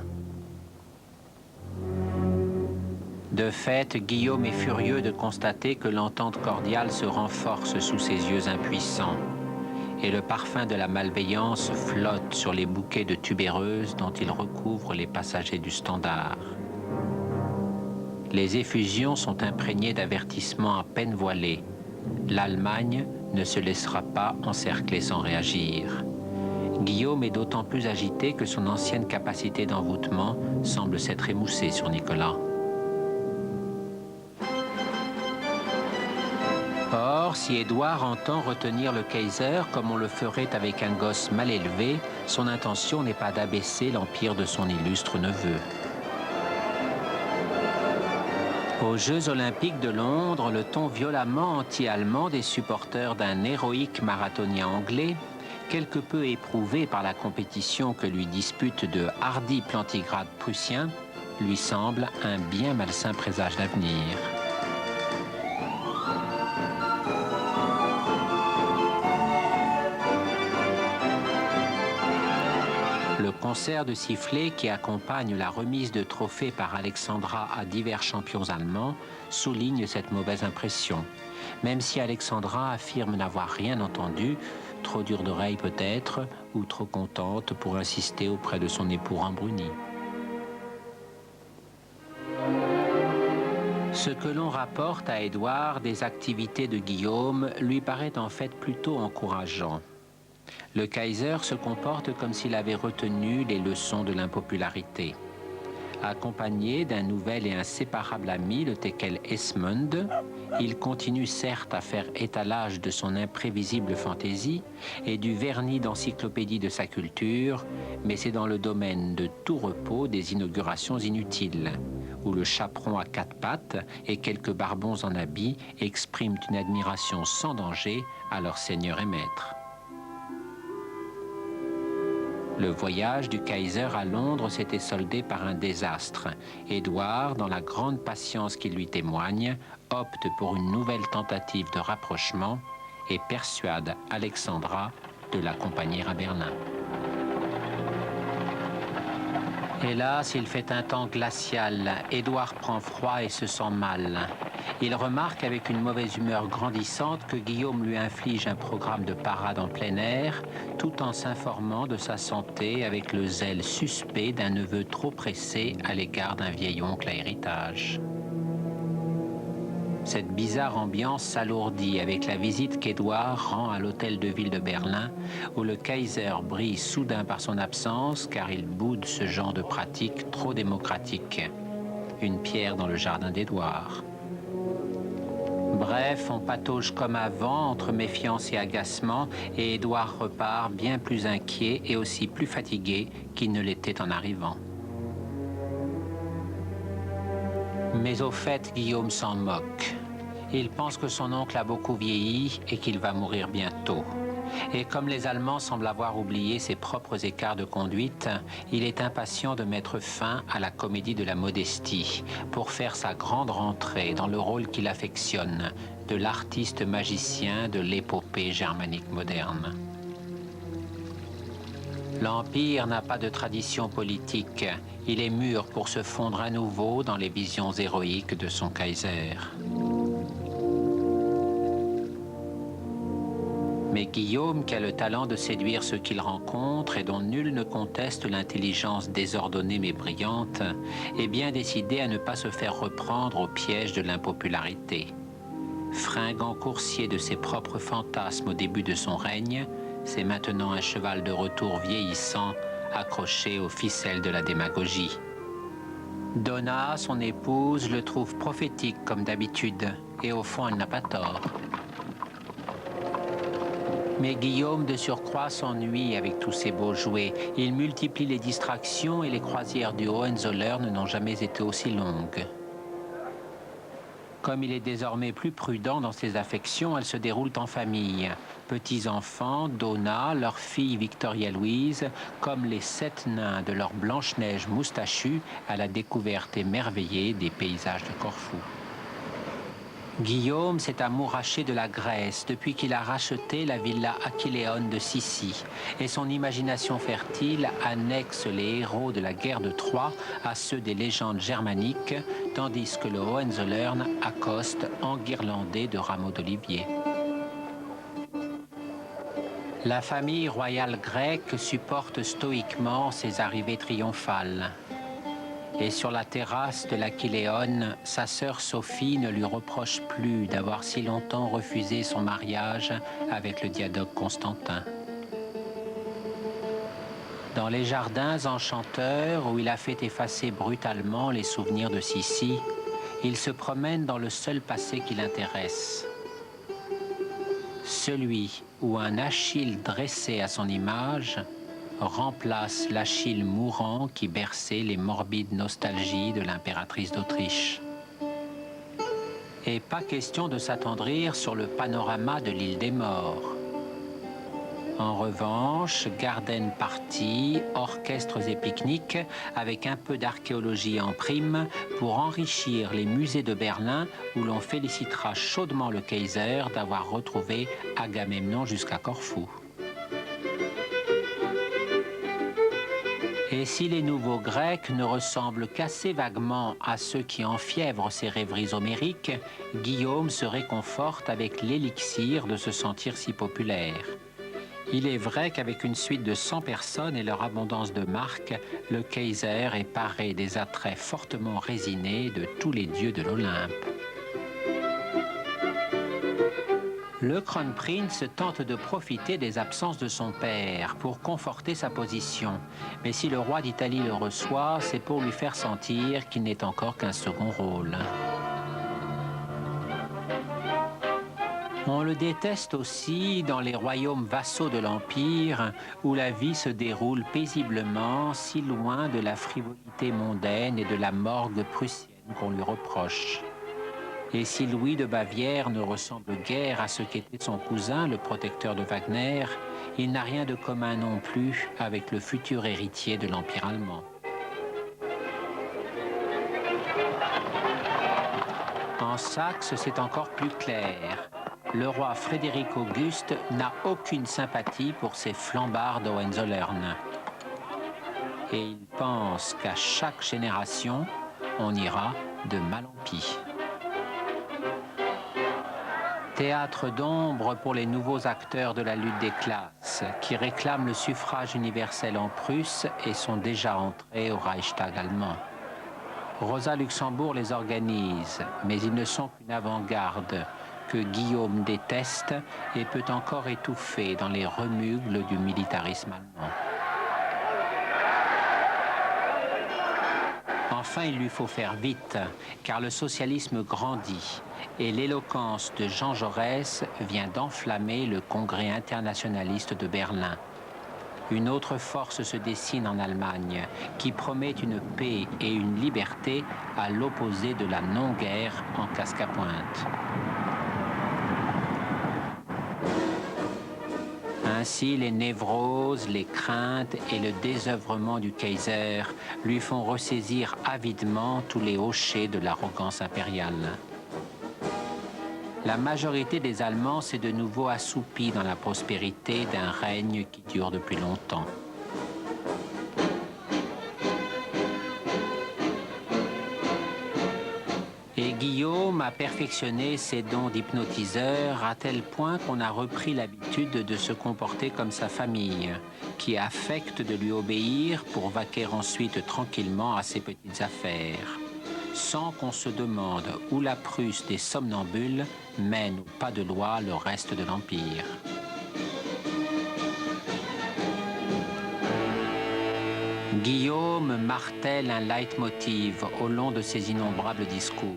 De fait, Guillaume est furieux de constater que l'entente cordiale se renforce sous ses yeux impuissants, et le parfum de la malveillance flotte sur les bouquets de tubéreuses dont il recouvre les passagers du Standard. Les effusions sont imprégnées d'avertissements à peine voilés. L'Allemagne ne se laissera pas encercler sans réagir. Guillaume est d'autant plus agité que son ancienne capacité d'envoûtement semble s'être émoussée sur Nicolas. Or, si Édouard entend retenir le Kaiser comme on le ferait avec un gosse mal élevé, son intention n'est pas d'abaisser l'empire de son illustre neveu. Aux Jeux olympiques de Londres, le ton violemment anti-allemand des supporters d'un héroïque marathonien anglais, quelque peu éprouvé par la compétition que lui disputent de hardis plantigrades prussiens, lui semble un bien malsain présage d'avenir. Le concert de sifflets qui accompagne la remise de trophées par Alexandra à divers champions allemands souligne cette mauvaise impression. Même si Alexandra affirme n'avoir rien entendu, trop dure d'oreille peut-être, ou trop contente pour insister auprès de son époux embruni. Ce que l'on rapporte à Édouard des activités de Guillaume lui paraît en fait plutôt encourageant. Le Kaiser se comporte comme s'il avait retenu les leçons de l'impopularité. Accompagné d'un nouvel et inséparable ami, le teckel Esmond, il continue certes à faire étalage de son imprévisible fantaisie et du vernis d'encyclopédie de sa culture, mais c'est dans le domaine de tout repos des inaugurations inutiles, où le chaperon à quatre pattes et quelques barbons en habit expriment une admiration sans danger à leur seigneur et maître. Le voyage du Kaiser à Londres s'était soldé par un désastre. Édouard, dans la grande patience qu'il lui témoigne, opte pour une nouvelle tentative de rapprochement et persuade Alexandra de l'accompagner à Berlin. Hélas, il fait un temps glacial. Édouard prend froid et se sent mal. Il remarque avec une mauvaise humeur grandissante que Guillaume lui inflige un programme de parade en plein air, tout en s'informant de sa santé avec le zèle suspect d'un neveu trop pressé à l'égard d'un vieil oncle à héritage. Cette bizarre ambiance s'alourdit avec la visite qu'Édouard rend à l'hôtel de ville de Berlin, où le Kaiser brille soudain par son absence car il boude ce genre de pratique trop démocratique. Une pierre dans le jardin d'Édouard. Bref, on patauge comme avant entre méfiance et agacement, et Édouard repart bien plus inquiet et aussi plus fatigué qu'il ne l'était en arrivant. Mais au fait, Guillaume s'en moque. Il pense que son oncle a beaucoup vieilli et qu'il va mourir bientôt. Et comme les Allemands semblent avoir oublié ses propres écarts de conduite, il est impatient de mettre fin à la comédie de la modestie pour faire sa grande rentrée dans le rôle qu'il affectionne, de l'artiste magicien de l'épopée germanique moderne. L'Empire n'a pas de tradition politique. Il est mûr pour se fondre à nouveau dans les visions héroïques de son Kaiser. Mais Guillaume, qui a le talent de séduire ceux qu'il rencontre et dont nul ne conteste l'intelligence désordonnée mais brillante, est bien décidé à ne pas se faire reprendre au piège de l'impopularité. Fringant coursier de ses propres fantasmes au début de son règne, c'est maintenant un cheval de retour vieillissant, accroché aux ficelles de la démagogie. Donna, son épouse, le trouve prophétique comme d'habitude, et au fond elle n'a pas tort. Mais Guillaume, de surcroît, s'ennuie avec tous ces beaux jouets. Il multiplie les distractions et les croisières du Hohenzollern n'ont jamais été aussi longues. Comme il est désormais plus prudent dans ses affections, elles se déroulent en famille. Petits-enfants, Donna, leur fille Victoria-Louise, comme les 7 nains de leur Blanche-Neige moustachue à la découverte émerveillée des paysages de Corfou. Guillaume s'est amouraché de la Grèce depuis qu'il a racheté la villa Achilléone de Sissi, et son imagination fertile annexe les héros de la guerre de Troie à ceux des légendes germaniques, tandis que le Hohenzollern accoste enguirlandé de rameaux d'olivier. La famille royale grecque supporte stoïquement ses arrivées triomphales. Et sur la terrasse de l'Achilléone, sa sœur Sophie ne lui reproche plus d'avoir si longtemps refusé son mariage avec le diadoque Constantin. Dans les jardins enchanteurs où il a fait effacer brutalement les souvenirs de Sissi, il se promène dans le seul passé qui l'intéresse. Celui où un Achille dressé à son image remplace l'Achille mourant qui berçait les morbides nostalgies de l'impératrice d'Autriche. Et pas question de s'attendrir sur le panorama de l'île des morts. En revanche, Garden Party, orchestres et pique-niques, avec un peu d'archéologie en prime, pour enrichir les musées de Berlin où l'on félicitera chaudement le Kaiser d'avoir retrouvé Agamemnon jusqu'à Corfou. Et si les nouveaux Grecs ne ressemblent qu'assez vaguement à ceux qui enfièvrent ces rêveries homériques, Guillaume se réconforte avec l'élixir de se sentir si populaire. Il est vrai qu'avec une suite de 100 personnes et leur abondance de marques, le Kaiser est paré des attraits fortement résinés de tous les dieux de l'Olympe. Le Kronprinz tente de profiter des absences de son père pour conforter sa position. Mais si le roi d'Italie le reçoit, c'est pour lui faire sentir qu'il n'est encore qu'un second rôle. On le déteste aussi dans les royaumes vassaux de l'Empire, où la vie se déroule paisiblement, si loin de la frivolité mondaine et de la morgue prussienne qu'on lui reproche. Et si Louis de Bavière ne ressemble guère à ce qu'était son cousin, le protecteur de Wagner, il n'a rien de commun non plus avec le futur héritier de l'Empire allemand. En Saxe, c'est encore plus clair. Le roi Frédéric Auguste n'a aucune sympathie pour ces flambards d'Hohenzollern. Et il pense qu'à chaque génération, on ira de mal en pis. Théâtre d'ombre pour les nouveaux acteurs de la lutte des classes, qui réclament le suffrage universel en Prusse et sont déjà entrés au Reichstag allemand. Rosa Luxembourg les organise, mais ils ne sont qu'une avant-garde que Guillaume déteste et peut encore étouffer dans les remugles du militarisme allemand. Enfin, il lui faut faire vite, car le socialisme grandit et l'éloquence de Jean Jaurès vient d'enflammer le Congrès internationaliste de Berlin. Une autre force se dessine en Allemagne, qui promet une paix et une liberté à l'opposé de la non-guerre en casque-à-pointe. Ainsi, les névroses, les craintes et le désœuvrement du Kaiser lui font ressaisir avidement tous les hochets de l'arrogance impériale. La majorité des Allemands s'est de nouveau assoupie dans la prospérité d'un règne qui dure depuis longtemps. Et Guillaume a perfectionné ses dons d'hypnotiseur à tel point qu'on a repris l'habitude de se comporter comme sa famille, qui affecte de lui obéir pour vaquer ensuite tranquillement à ses petites affaires, sans qu'on se demande où la Prusse des somnambules mène au pas de loi le reste de l'Empire. Guillaume martèle un leitmotiv au long de ses innombrables discours.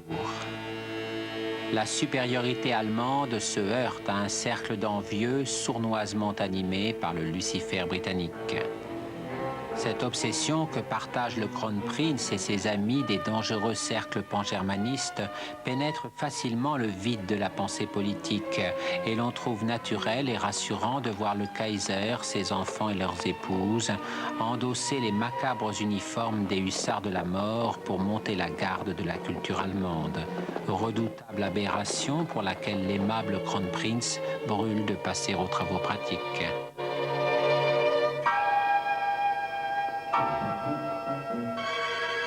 La supériorité allemande se heurte à un cercle d'envieux sournoisement animé par le Lucifer britannique. Cette obsession que partagent le Kronprinz et ses amis des dangereux cercles pangermanistes pénètre facilement le vide de la pensée politique et l'on trouve naturel et rassurant de voir le Kaiser, ses enfants et leurs épouses endosser les macabres uniformes des hussards de la mort pour monter la garde de la culture allemande. Redoutable aberration pour laquelle l'aimable Kronprinz brûle de passer aux travaux pratiques.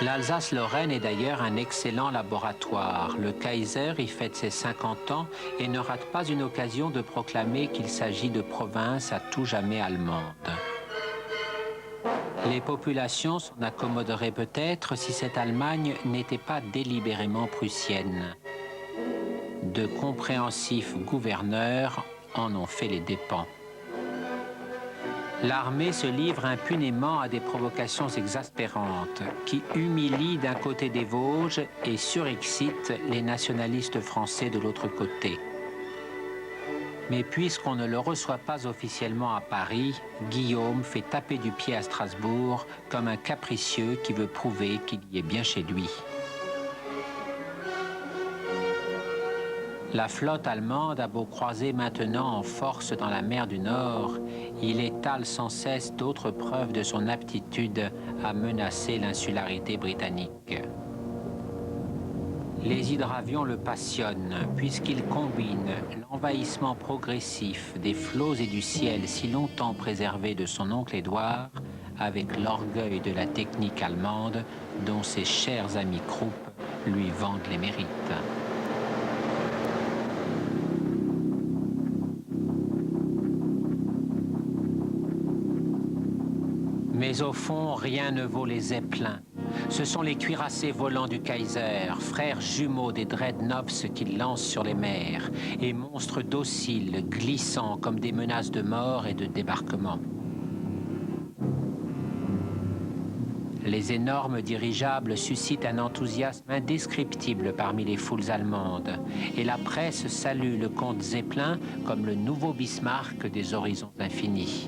L'Alsace-Lorraine est d'ailleurs un excellent laboratoire. Le Kaiser y fête ses 50 ans et ne rate pas une occasion de proclamer qu'il s'agit de province à tout jamais allemande. Les populations s'en accommoderaient peut-être si cette Allemagne n'était pas délibérément prussienne. De compréhensifs gouverneurs en ont fait les dépens. L'armée se livre impunément à des provocations exaspérantes qui humilient d'un côté des Vosges et surexcitent les nationalistes français de l'autre côté. Mais puisqu'on ne le reçoit pas officiellement à Paris, Guillaume fait taper du pied à Strasbourg comme un capricieux qui veut prouver qu'il y est bien chez lui. La flotte allemande a beau croiser maintenant en force dans la mer du Nord, il étale sans cesse d'autres preuves de son aptitude à menacer l'insularité britannique. Les hydravions le passionnent, puisqu'il combine l'envahissement progressif des flots et du ciel si longtemps préservés de son oncle Édouard avec l'orgueil de la technique allemande dont ses chers amis Krupp lui vendent les mérites. Mais au fond, rien ne vaut les zeppelins. Ce sont les cuirassés volants du Kaiser, frères jumeaux des dreadnoughts qu'il lance sur les mers, et monstres dociles, glissants comme des menaces de mort et de débarquement. Les énormes dirigeables suscitent un enthousiasme indescriptible parmi les foules allemandes, et la presse salue le comte Zeppelin comme le nouveau Bismarck des horizons infinis.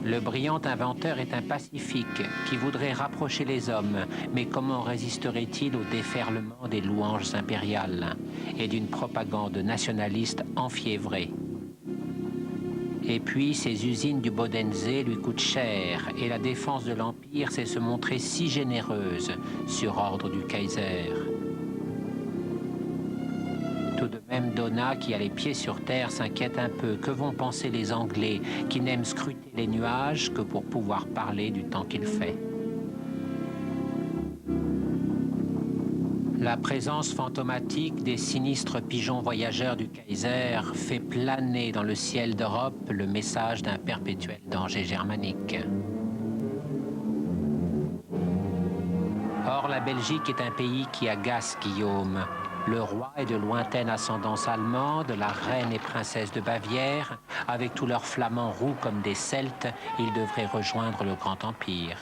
Le brillant inventeur est un pacifique qui voudrait rapprocher les hommes, mais comment résisterait-il au déferlement des louanges impériales et d'une propagande nationaliste enfiévrée? Et puis, ces usines du Bodense lui coûtent cher, et la défense de l'Empire sait se montrer si généreuse sur ordre du Kaiser. Tout de même, Donat, qui a les pieds sur terre, s'inquiète un peu. Que vont penser les Anglais, qui n'aiment scruter les nuages que pour pouvoir parler du temps qu'il fait? La présence fantomatique des sinistres pigeons voyageurs du Kaiser fait planer dans le ciel d'Europe le message d'un perpétuel danger germanique. Or, la Belgique est un pays qui agace Guillaume. Le roi est de lointaine ascendance allemande, la reine est princesse de Bavière. Avec tous leurs flamands roux comme des Celtes, ils devraient rejoindre le Grand Empire.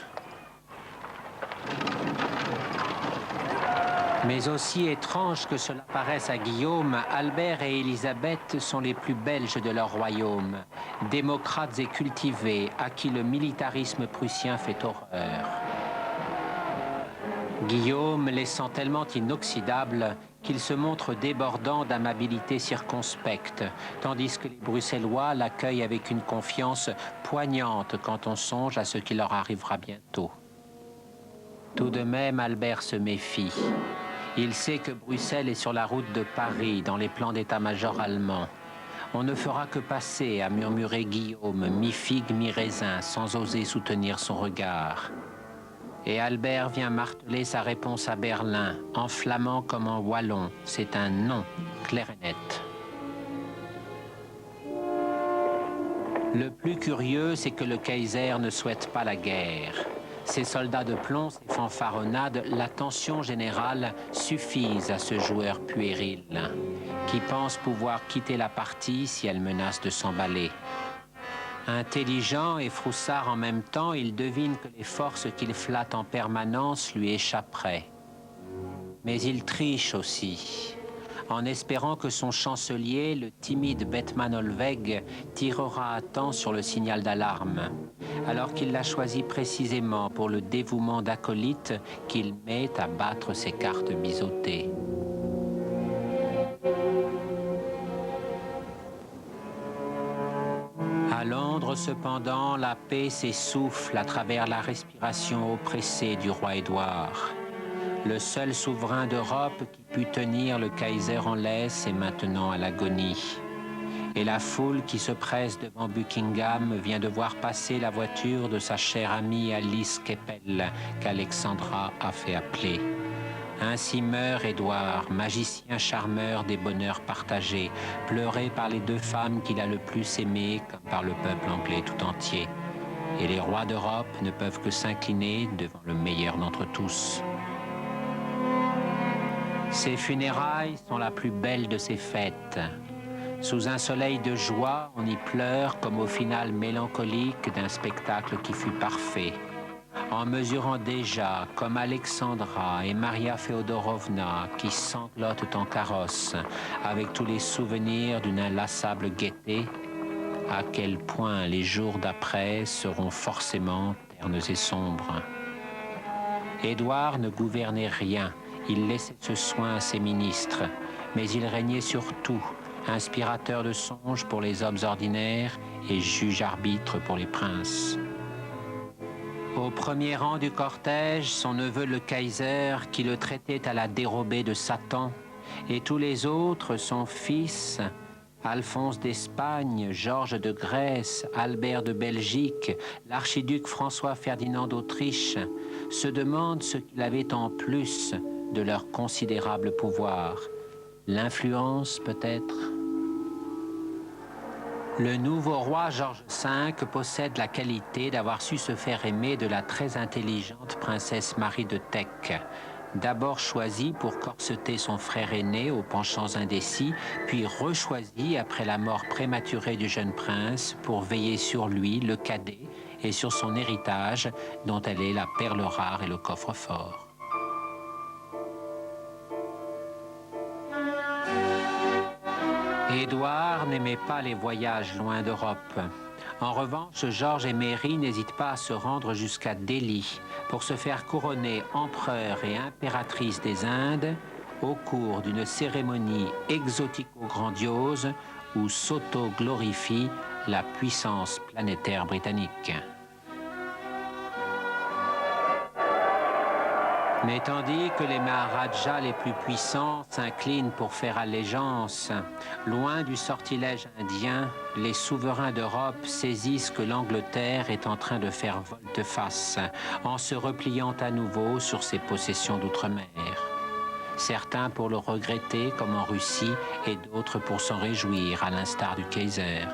Mais aussi étrange que cela paraisse à Guillaume, Albert et Élisabeth sont les plus belges de leur royaume, démocrates et cultivés, à qui le militarisme prussien fait horreur. Guillaume les sent tellement inoxydables qu'il se montre débordant d'amabilité circonspecte, tandis que les Bruxellois l'accueillent avec une confiance poignante quand on songe à ce qui leur arrivera bientôt. Tout de même, Albert se méfie. Il sait que Bruxelles est sur la route de Paris, dans les plans d'état-major allemand. On ne fera que passer, a murmuré Guillaume, mi-figue, mi-raisin, sans oser soutenir son regard. Et Albert vient marteler sa réponse à Berlin, en flamand comme en wallon. C'est un non, clair et net. Le plus curieux, c'est que le Kaiser ne souhaite pas la guerre. Ces soldats de plomb, ces fanfaronnades, la tension générale suffisent à ce joueur puéril, qui pense pouvoir quitter la partie si elle menace de s'emballer. Intelligent et froussard en même temps, il devine que les forces qu'il flatte en permanence lui échapperaient. Mais il triche aussi, en espérant que son chancelier, le timide Bethmann Hollweg, tirera à temps sur le signal d'alarme, alors qu'il l'a choisi précisément pour le dévouement d'acolyte qu'il met à battre ses cartes biseautées. À Londres, cependant, la paix s'essouffle à travers la respiration oppressée du roi Édouard. Le seul souverain d'Europe qui put tenir le Kaiser en laisse est maintenant à l'agonie. Et la foule qui se presse devant Buckingham vient de voir passer la voiture de sa chère amie Alice Keppel, qu'Alexandra a fait appeler. Ainsi meurt Édouard, magicien charmeur des bonheurs partagés, pleuré par les deux femmes qu'il a le plus aimées, comme par le peuple anglais tout entier. Et les rois d'Europe ne peuvent que s'incliner devant le meilleur d'entre tous. Ces funérailles sont la plus belle de ces fêtes. Sous un soleil de joie, on y pleure comme au final mélancolique d'un spectacle qui fut parfait. En mesurant déjà, comme Alexandra et Maria Féodorovna, qui sanglotent en carrosse, avec tous les souvenirs d'une inlassable gaieté, à quel point les jours d'après seront forcément ternes et sombres. Édouard ne gouvernait rien, il laissait ce soin à ses ministres, mais il régnait sur tout, inspirateur de songes pour les hommes ordinaires et juge-arbitre pour les princes. Au premier rang du cortège, son neveu le Kaiser, qui le traitait à la dérobée de Satan, et tous les autres, son fils, Alphonse d'Espagne, Georges de Grèce, Albert de Belgique, l'archiduc François-Ferdinand d'Autriche, se demandent ce qu'il avait en plus de leur considérable pouvoir. L'influence, peut-être? Le nouveau roi George V possède la qualité d'avoir su se faire aimer de la très intelligente princesse Marie de Teck. D'abord choisie pour corseter son frère aîné aux penchants indécis, puis rechoisie après la mort prématurée du jeune prince pour veiller sur lui, le cadet, et sur son héritage, dont elle est la perle rare et le coffre-fort. Édouard n'aimait pas les voyages loin d'Europe. En revanche, Georges et Mary n'hésitent pas à se rendre jusqu'à Delhi pour se faire couronner empereur et impératrice des Indes au cours d'une cérémonie exotico-grandiose où s'auto-glorifie la puissance planétaire britannique. Mais tandis que les Maharajas les plus puissants s'inclinent pour faire allégeance, loin du sortilège indien, les souverains d'Europe saisissent que l'Angleterre est en train de faire volte-face, en se repliant à nouveau sur ses possessions d'outre-mer. Certains pour le regretter, comme en Russie, et d'autres pour s'en réjouir, à l'instar du Kaiser.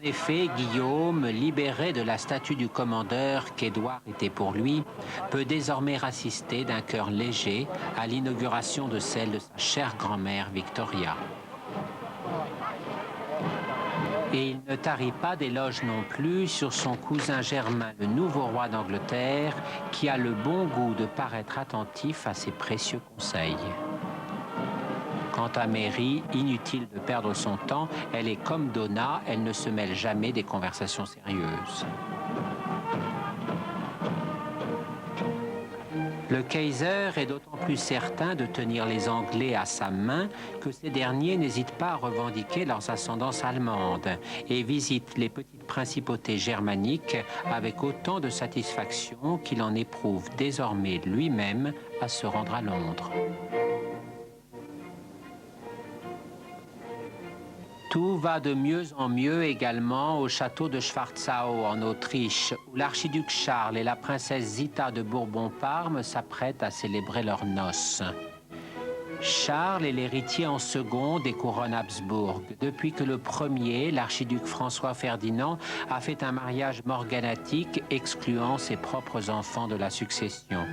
En effet, Guillaume, libéré de la statue du commandeur qu'Édouard était pour lui, peut désormais assister d'un cœur léger à l'inauguration de celle de sa chère grand-mère Victoria. Et il ne tarit pas d'éloges non plus sur son cousin germain, le nouveau roi d'Angleterre, qui a le bon goût de paraître attentif à ses précieux conseils. Quant à Mary, inutile de perdre son temps, elle est comme Donna, elle ne se mêle jamais des conversations sérieuses. Le Kaiser est d'autant plus certain de tenir les Anglais à sa main que ces derniers n'hésitent pas à revendiquer leurs ascendances allemandes et visitent les petites principautés germaniques avec autant de satisfaction qu'il en éprouve désormais lui-même à se rendre à Londres. Tout va de mieux en mieux également au château de Schwarzau en Autriche, où l'archiduc Charles et la princesse Zita de Bourbon-Parme s'apprêtent à célébrer leurs noces. Charles est l'héritier en second des couronnes Habsbourg, depuis que le premier, l'archiduc François-Ferdinand, a fait un mariage morganatique excluant ses propres enfants de la succession.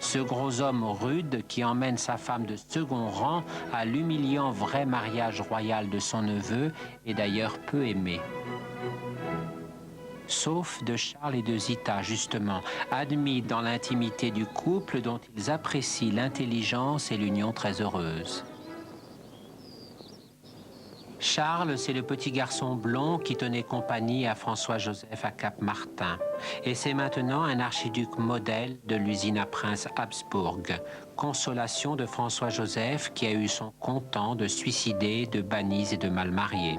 Ce gros homme rude qui emmène sa femme de second rang à l'humiliant vrai mariage royal de son neveu est d'ailleurs peu aimé. Sauf de Charles et de Zita, justement, admis dans l'intimité du couple dont ils apprécient l'intelligence et l'union très heureuse. Charles, c'est le petit garçon blond qui tenait compagnie à François-Joseph à Cap-Martin. Et c'est maintenant un archiduc modèle de l'usine à prince Habsbourg, consolation de François-Joseph qui a eu son content de suicidés, de bannis et de mal mariés.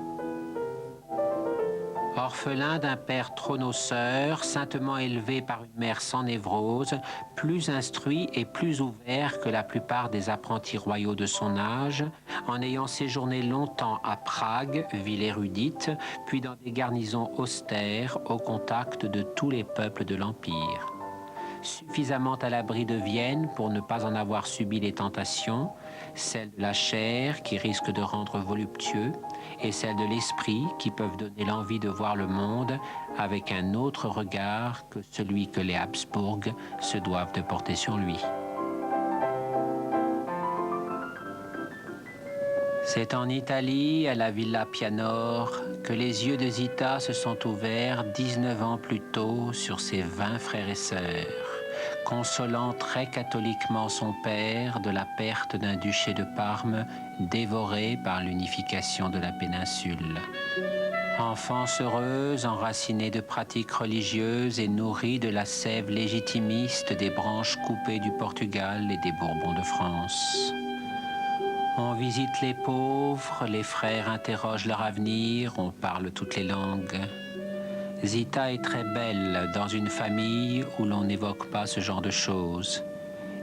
Orphelin d'un père trônosseur, saintement élevé par une mère sans névrose, plus instruit et plus ouvert que la plupart des apprentis royaux de son âge, en ayant séjourné longtemps à Prague, ville érudite, puis dans des garnisons austères au contact de tous les peuples de l'Empire. Suffisamment à l'abri de Vienne pour ne pas en avoir subi les tentations, celles de la chair qui risquent de rendre voluptueux et celles de l'esprit qui peuvent donner l'envie de voir le monde avec un autre regard que celui que les Habsbourg se doivent de porter sur lui. C'est en Italie, à la Villa Pianor, que les yeux de Zita se sont ouverts 19 ans plus tôt sur ses 20 frères et sœurs, consolant très catholiquement son père de la perte d'un duché de Parme dévoré par l'unification de la péninsule. Enfance heureuse, enracinée de pratiques religieuses et nourrie de la sève légitimiste des branches coupées du Portugal et des Bourbons de France. On visite les pauvres, les frères interrogent leur avenir, on parle toutes les langues. Zita est très belle dans une famille où l'on n'évoque pas ce genre de choses.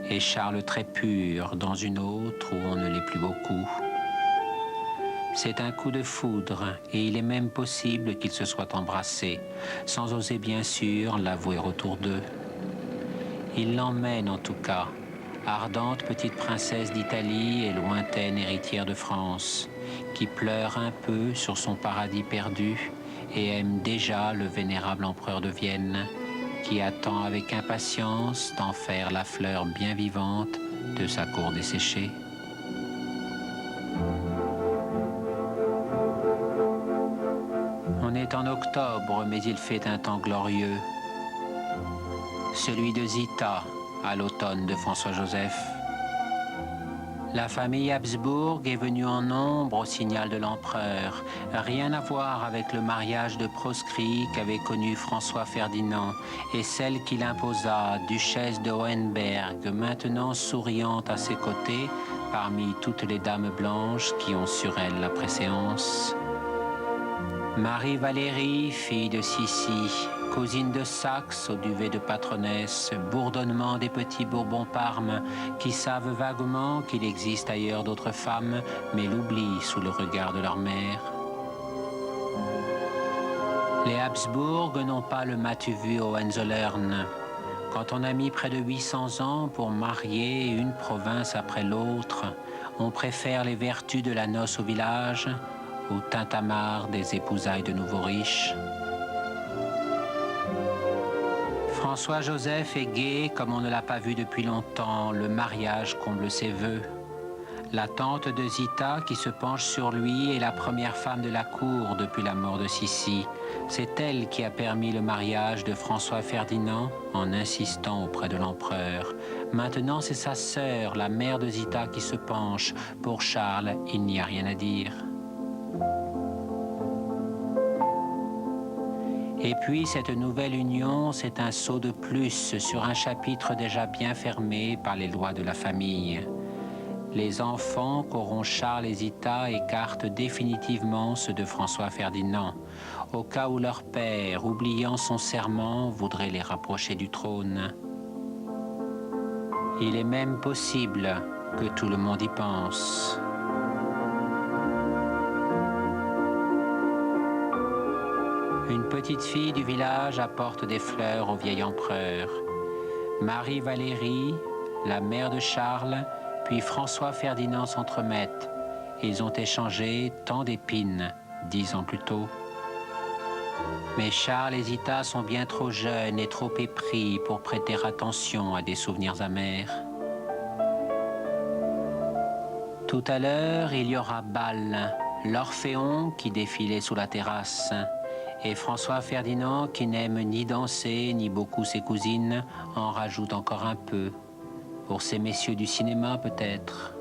Et Charles très pur dans une autre où on ne l'est plus beaucoup. C'est un coup de foudre et il est même possible qu'ils se soient embrassés, sans oser bien sûr l'avouer autour d'eux. Il l'emmène en tout cas, ardente petite princesse d'Italie et lointaine héritière de France, qui pleure un peu sur son paradis perdu et aime déjà le vénérable empereur de Vienne, qui attend avec impatience d'en faire la fleur bien vivante de sa cour desséchée. On est en octobre, mais il fait un temps glorieux, celui de Zita, à l'automne de François-Joseph. La famille Habsbourg est venue en nombre au signal de l'empereur. Rien à voir avec le mariage de proscrits qu'avait connu François-Ferdinand et celle qu'il imposa, duchesse de Hohenberg, maintenant souriante à ses côtés parmi toutes les dames blanches qui ont sur elle la préséance. Marie-Valérie, fille de Sissi, cousine de Saxe au duvet de patronnesse, bourdonnement des petits Bourbons-Parme qui savent vaguement qu'il existe ailleurs d'autres femmes, mais l'oublient sous le regard de leur mère. Les Habsbourg n'ont pas le matu vu au Hohenzollern. Quand on a mis près de 800 ans pour marier une province après l'autre, on préfère les vertus de la noce au village au tintamarre des épousailles de nouveaux riches. François-Joseph est gai comme on ne l'a pas vu depuis longtemps. Le mariage comble ses vœux. La tante de Zita, qui se penche sur lui, est la première femme de la cour depuis la mort de Sissi. C'est elle qui a permis le mariage de François-Ferdinand en insistant auprès de l'empereur. Maintenant, c'est sa sœur, la mère de Zita, qui se penche. Pour Charles, il n'y a rien à dire. Et puis, cette nouvelle union, c'est un sceau de plus sur un chapitre déjà bien fermé par les lois de la famille. Les enfants qu'auront Charles et Zita écartent définitivement ceux de François-Ferdinand, au cas où leur père, oubliant son serment, voudrait les rapprocher du trône. Il est même possible que tout le monde y pense. Une petite fille du village apporte des fleurs au vieil empereur. Marie-Valérie, la mère de Charles, puis François-Ferdinand s'entremettent. Ils ont échangé tant d'épines 10 ans plus tôt. Mais Charles et Zita sont bien trop jeunes et trop épris pour prêter attention à des souvenirs amers. Tout à l'heure, il y aura bal, l'Orphéon qui défilait sous la terrasse. Et François-Ferdinand, qui n'aime ni danser, ni beaucoup ses cousines, en rajoute encore un peu. Pour ces messieurs du cinéma, peut-être.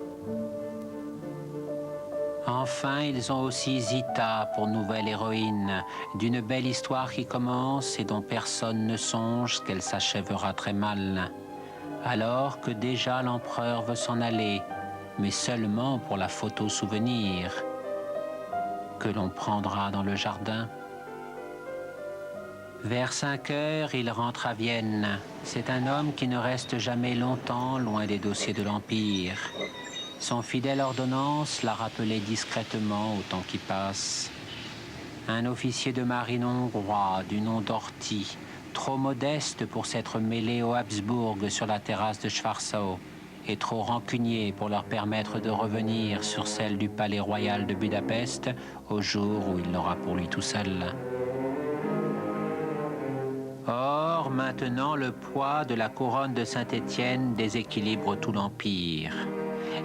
Enfin, ils ont aussi Zita pour nouvelle héroïne, d'une belle histoire qui commence et dont personne ne songe qu'elle s'achèvera très mal. Alors que déjà l'empereur veut s'en aller, mais seulement pour la photo souvenir, que l'on prendra dans le jardin. Vers 5 heures, il rentre à Vienne. C'est un homme qui ne reste jamais longtemps loin des dossiers de l'Empire. Son fidèle ordonnance l'a rappelé discrètement au temps qui passe. Un officier de marine hongrois du nom d'Orti, trop modeste pour s'être mêlé aux Habsbourg sur la terrasse de Schwarzau, et trop rancunier pour leur permettre de revenir sur celle du palais royal de Budapest au jour où il l'aura pour lui tout seul. Or, maintenant, le poids de la couronne de Saint-Étienne déséquilibre tout l'Empire.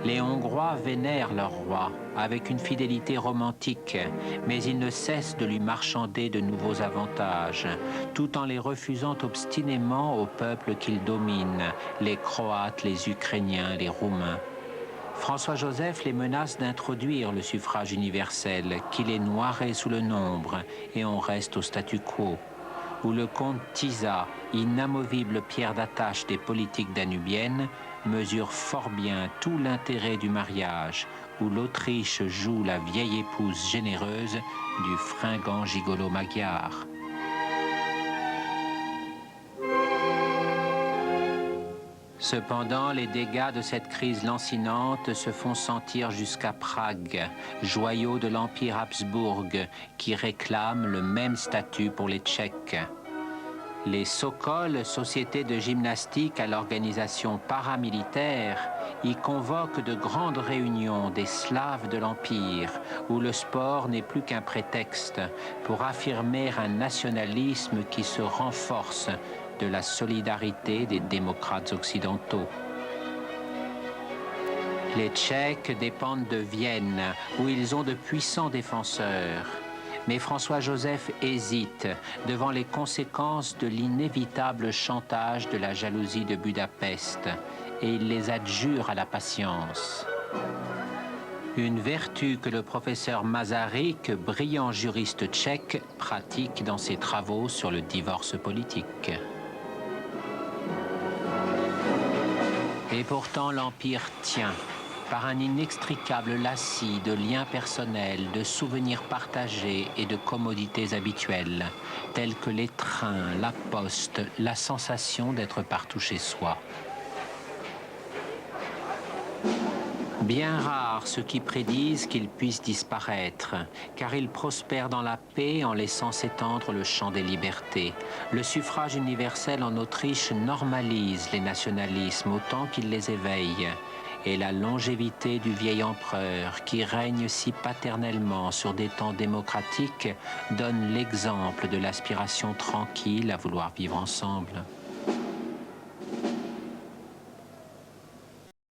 Les Hongrois vénèrent leur roi avec une fidélité romantique, mais ils ne cessent de lui marchander de nouveaux avantages, tout en les refusant obstinément aux peuples qu'ils dominent, les Croates, les Ukrainiens, les Roumains. François-Joseph les menace d'introduire le suffrage universel, qui les noierait sous le nombre, et on reste au statu quo, où le comte Tisa, inamovible pierre d'attache des politiques danubiennes, mesure fort bien tout l'intérêt du mariage, où l'Autriche joue la vieille épouse généreuse du fringant gigolo magyar. Cependant, les dégâts de cette crise lancinante se font sentir jusqu'à Prague, joyau de l'Empire Habsbourg, qui réclame le même statut pour les Tchèques. Les Sokols, sociétés de gymnastique à l'organisation paramilitaire, y convoquent de grandes réunions des Slaves de l'Empire, où le sport n'est plus qu'un prétexte pour affirmer un nationalisme qui se renforce de la solidarité des démocrates occidentaux. Les Tchèques dépendent de Vienne, où ils ont de puissants défenseurs. Mais François-Joseph hésite devant les conséquences de l'inévitable chantage de la jalousie de Budapest et il les adjure à la patience. Une vertu que le professeur Masaryk, brillant juriste tchèque, pratique dans ses travaux sur le divorce politique. Et pourtant l'Empire tient. Par un inextricable lacis de liens personnels, de souvenirs partagés et de commodités habituelles, tels que les trains, la poste, la sensation d'être partout chez soi. Bien rares ceux qui prédisent qu'il puisse disparaître, car il prospère dans la paix en laissant s'étendre le champ des libertés. Le suffrage universel en Autriche normalise les nationalismes autant qu'il les éveille. Et la longévité du vieil empereur, qui règne si paternellement sur des temps démocratiques, donne l'exemple de l'aspiration tranquille à vouloir vivre ensemble.